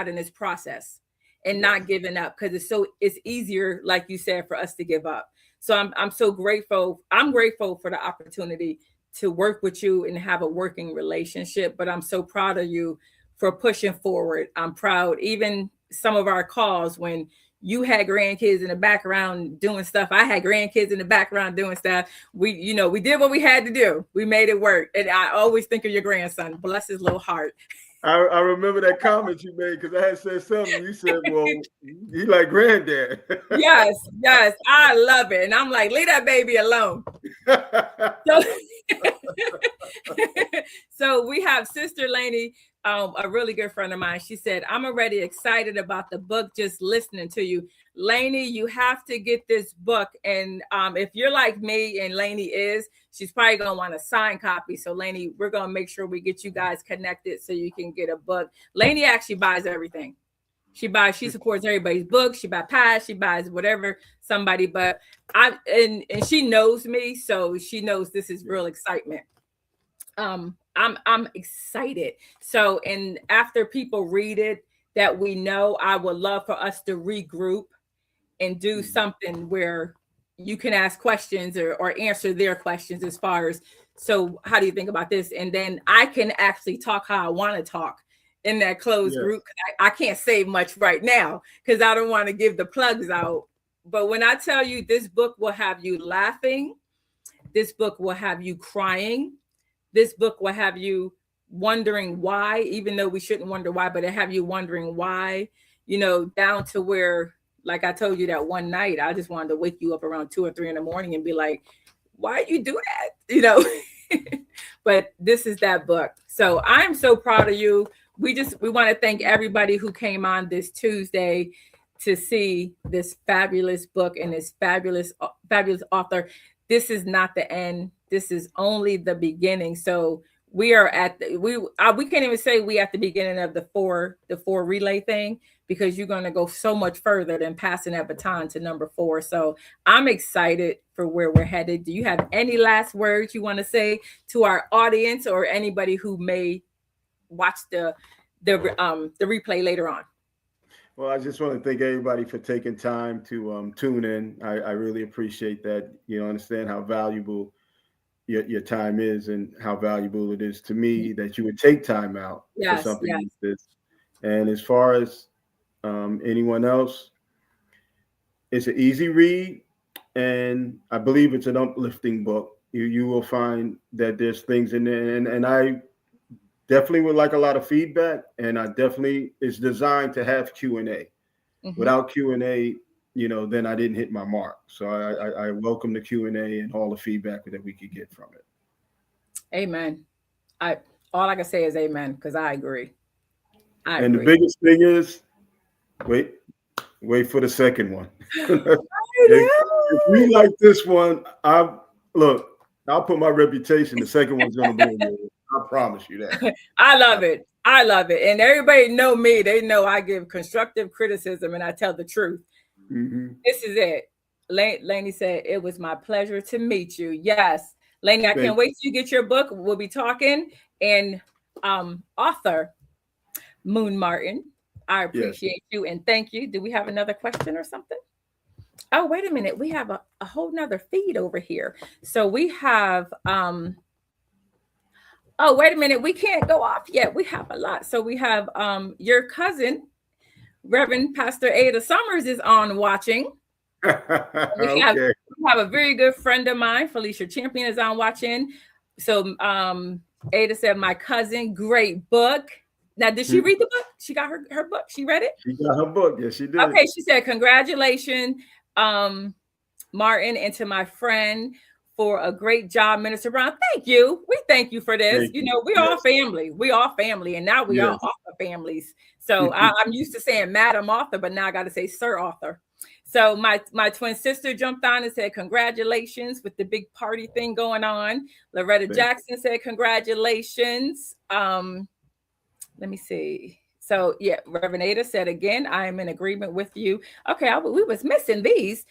in this process and not giving up, because it's easier, like you said, for us to give up. So I'm so grateful. I'm grateful for the opportunity to work with you and have a working relationship. But I'm so proud of you for pushing forward. I'm proud. Even some of our calls when you had grandkids in the background doing stuff, I had grandkids in the background doing stuff. We did what we had to do. We made it work. And I always think of your grandson. Bless his little heart. I remember that comment you made, because I had said something. You said, well, he like granddad. Yes. I love it. And I'm like, leave that baby alone. So we have Sister Lainey, a really good friend of mine. She said, I'm already excited about the book just listening to you. Lainey, you have to get this book. And if you're like me, and Lainey is, she's probably going to want a signed copy. So Lainey, we're going to make sure we get you guys connected so you can get a book. Lainey actually buys everything. She supports everybody's books. She buys pies. She buys whatever somebody, but and she knows me. So she knows this is real excitement. I'm excited. So, and after people read it that we know, I would love for us to regroup and do something where you can ask questions or answer their questions as far as, so how do you think about this? And then I can actually talk how I want to talk in that closed group. I can't say much right now because I don't want to give the plugs out. But when I tell you, this book will have you laughing, this book will have you crying, this book will have you wondering why, even though we shouldn't wonder why, but it have you wondering why, down to where, like I told you that one night, I just wanted to wake you up around 2 or 3 in the morning and be like, why you do that? But this is that book. So I'm so proud of you. We want to thank everybody who came on this Tuesday to see this fabulous book and this fabulous author. This is not the end. This is only the beginning. So we are at we can't even say we at the beginning of the four relay thing, because you're going to go so much further than passing that baton to number 4. So I'm excited for where we're headed. Do you have any last words you want to say to our audience or anybody who may watch the replay later on? Well, I just want to thank everybody for taking time to tune in. I really appreciate that. Understand how valuable your time is and how valuable it is to me that you would take time out for something like this. And as far as anyone else, it's an easy read, and I believe it's an uplifting book. You will find that there's things in there, and I definitely would like a lot of feedback, and I definitely it's designed to have Q&A. Without Q&A, then I didn't hit my mark. So I welcome the Q&A and all the feedback that we could get from it. Amen. All I can say is amen, because I agree. The biggest thing is, wait for the second one. If you like this one, I'll put my reputation. The second one's going to be in. I promise you that. I love it. And everybody know me. They know I give constructive criticism and I tell the truth. This is it. Lainey said, it was my pleasure to meet you. Yes. Lainey, I can't wait till you get your book. We'll be talking. And author Moon Martin, I appreciate you and thank you. Do we have another question or something? Oh, wait a minute. We have a whole nother feed over here. So we have oh, wait a minute. We can't go off yet. We have a lot. So we have your cousin, Reverend Pastor Ada Summers, is on watching. We have a very good friend of mine, Felicia Champion, is on watching. So Ada said, my cousin, great book. Now, did she read the book? She got her book. She read it? She got her book. Yes, she did. Okay, she said, congratulations, Martin, and to my friend for a great job, Minister Brown. Thank you. We thank you for this. We all family. We all family. And now we all author families. So I'm used to saying Madam Author, but now I got to say Sir Author. So my twin sister jumped on and said, congratulations with the big party thing going on. Loretta Jackson said, congratulations. Let me see. So Reverend Ada said again, I am in agreement with you. Okay, we was missing these.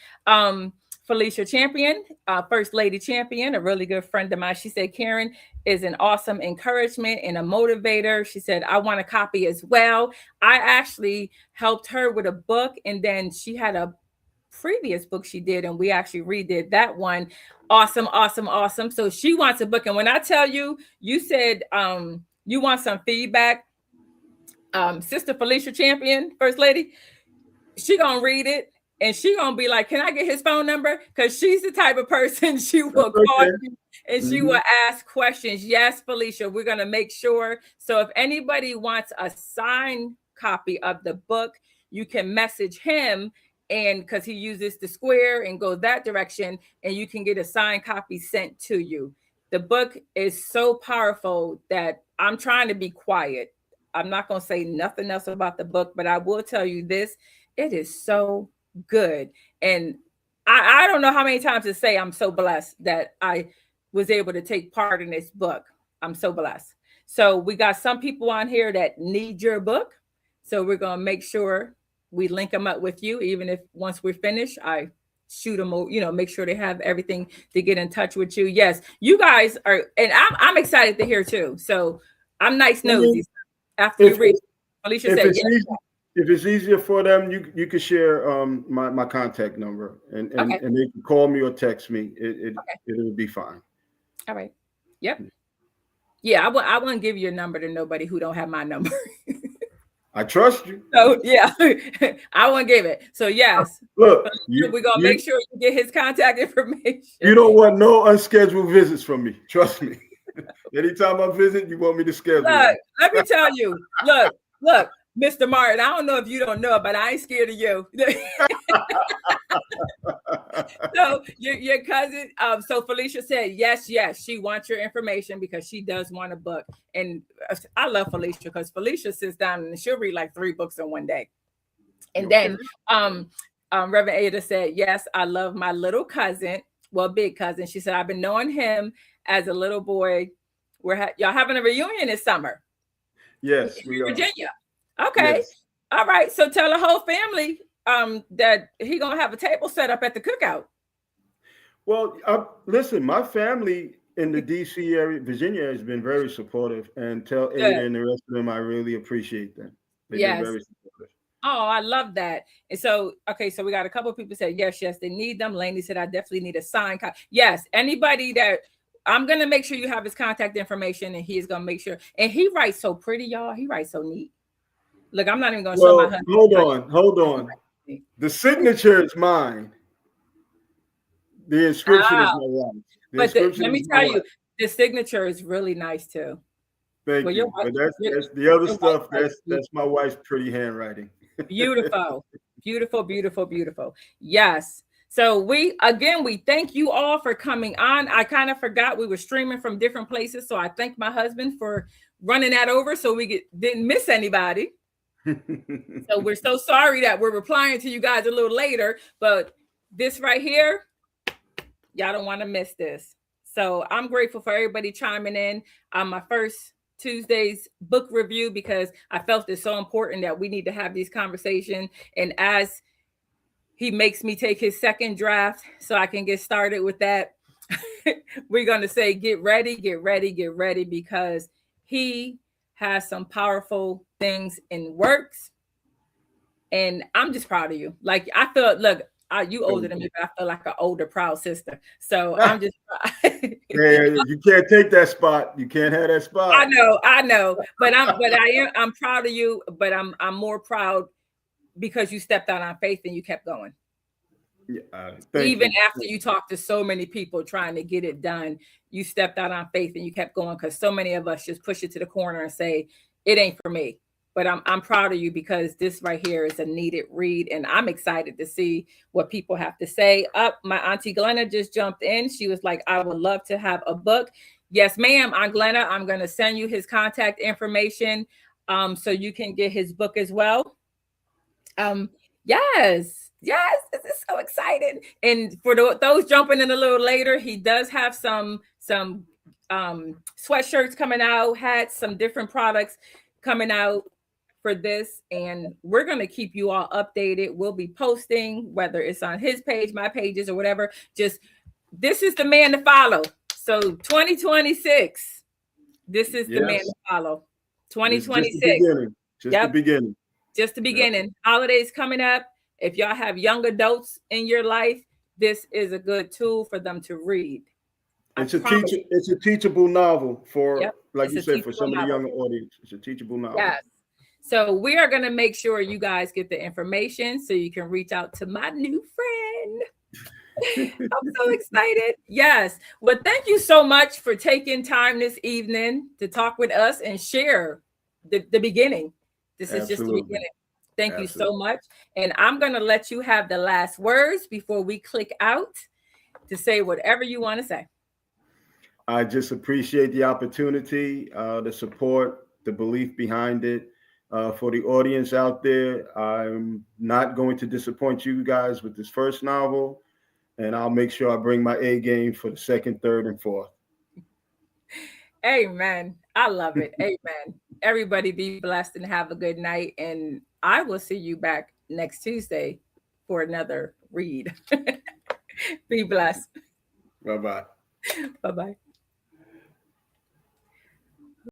Felicia Champion, First Lady Champion, a really good friend of mine. She said, Karen is an awesome encouragement and a motivator. She said, I want a copy as well. I actually helped her with a book, and then she had a previous book she did, and we actually redid that one. Awesome, awesome, awesome. So she wants a book. And when I tell you, you said you want some feedback, Sister Felicia Champion, First Lady, she gonna read it and she gonna be like, can I get his phone number? Because she's the type of person, she will call you and she will ask questions. Yes, Felicia, we're gonna make sure. So if anybody wants a signed copy of the book, you can message him, and because he uses the square and go that direction, and you can get a signed copy sent to you. The book is so powerful that I'm trying to be quiet. I'm not going to say nothing else about the book, but I will tell you this. It is so good. And I don't know how many times to say I'm so blessed that I was able to take part in this book. I'm so blessed. So we got some people on here that need your book. So we're going to make sure we link them up with you. Even if once we're finished, I shoot them, make sure they have everything to get in touch with you. Yes, you guys are, and I'm excited to hear too. So I'm nice nosy. After you read, Alicia said, yes. If it's easier for them, you can share my contact number, and they can call me or text me. It'll be fine. All right. Yep. Yeah, I wouldn't give your number to nobody who don't have my number. I trust you. So yeah, I won't give it. So yes, look, we're gonna make sure you get his contact information. You don't want no unscheduled visits from me. Trust me. Anytime I visit, you want me to schedule. Look, let me tell you. Look, Mr. Martin. I don't know if you don't know, but I ain't scared of you. So your cousin. So Felicia said yes. She wants your information because she does want a book, and I love Felicia because Felicia sits down and she'll read like 3 books in one day. And then Reverend Ada said, yes, I love my little cousin. Well, big cousin. She said, I've been knowing him as a little boy. Y'all having a reunion this summer? Yes, we are. Virginia. Okay. Yes. All right. So tell the whole family that he gonna have a table set up at the cookout. Well, listen, my family in the DC area, Virginia, has been very supportive, and tell Ada and the rest of them I really appreciate them. They've been very supportive. Oh, I love that. And so, so we got a couple of people said, yes, they need them. Laney said, I definitely need a signed copy. Yes, anybody that, I'm going to make sure you have his contact information, and he's going to make sure. And he writes so pretty, y'all. He writes so neat. Look, I'm not even going to show my husband. Hold on. The signature is mine. The inscription is my wife's. But let me tell you, the signature is really nice too. Thank you. But that's the other stuff. That's my wife's pretty handwriting. Beautiful, beautiful, beautiful, beautiful. Yes. So we thank you all for coming on. I kind of forgot we were streaming from different places, so I thank my husband for running that over so we didn't miss anybody. So we're so sorry that we're replying to you guys a little later, but this right here, y'all don't want to miss this. So I'm grateful for everybody chiming in on my first Tuesday's book review, because I felt it's so important that we need to have these conversations. And as he makes me take his second draft so I can get started with that, we're going to say, get ready, because he has some powerful things in works. And I'm just proud of you. Like, I feel, look, you older than me, but I feel like an older, proud sister. So I'm just. Yeah, you can't take that spot. You can't have that spot. I know. But I'm proud of you. But I'm more proud because you stepped out on faith and you kept going. Yeah, even after you talked to so many people trying to get it done, you stepped out on faith and you kept going, because so many of us just push it to the corner and say it ain't for me. But I'm proud of you, because this right here is a needed read, and I'm excited to see what people have to say. My auntie Glenna just jumped in. She was like, I would love to have a book. Yes, ma'am. Aunt Glenna, I'm going to send you his contact information so you can get his book as well. Yes, this is so exciting. And for those jumping in a little later, he does have some sweatshirts coming out, hats, some different products coming out for this, and we're going to keep you all updated. We'll be posting, whether it's on his page, my pages, or whatever. Just this is the man to follow. So 2026, this is the man to follow. 2026. Just the beginning. Just the beginning. Yep. Holidays coming up. If y'all have young adults in your life, this is a good tool for them to read. It's a teachable novel for, like you said, for some of the younger audience. It's a teachable novel. Yes. So we are going to make sure you guys get the information so you can reach out to my new friend. I'm so excited. Yes. Well, thank you so much for taking time this evening to talk with us and share the beginning. This is just the beginning. Thank you so much. And I'm going to let you have the last words before we click out to say whatever you want to say. I just appreciate the opportunity, the support, the belief behind it. For the audience out there, I'm not going to disappoint you guys with this first novel, and I'll make sure I bring my A game for the second, third, and fourth. Amen. I love it. Amen. Everybody be blessed and have a good night. And I will see you back next Tuesday for another read. Be blessed. Bye-bye. Bye-bye.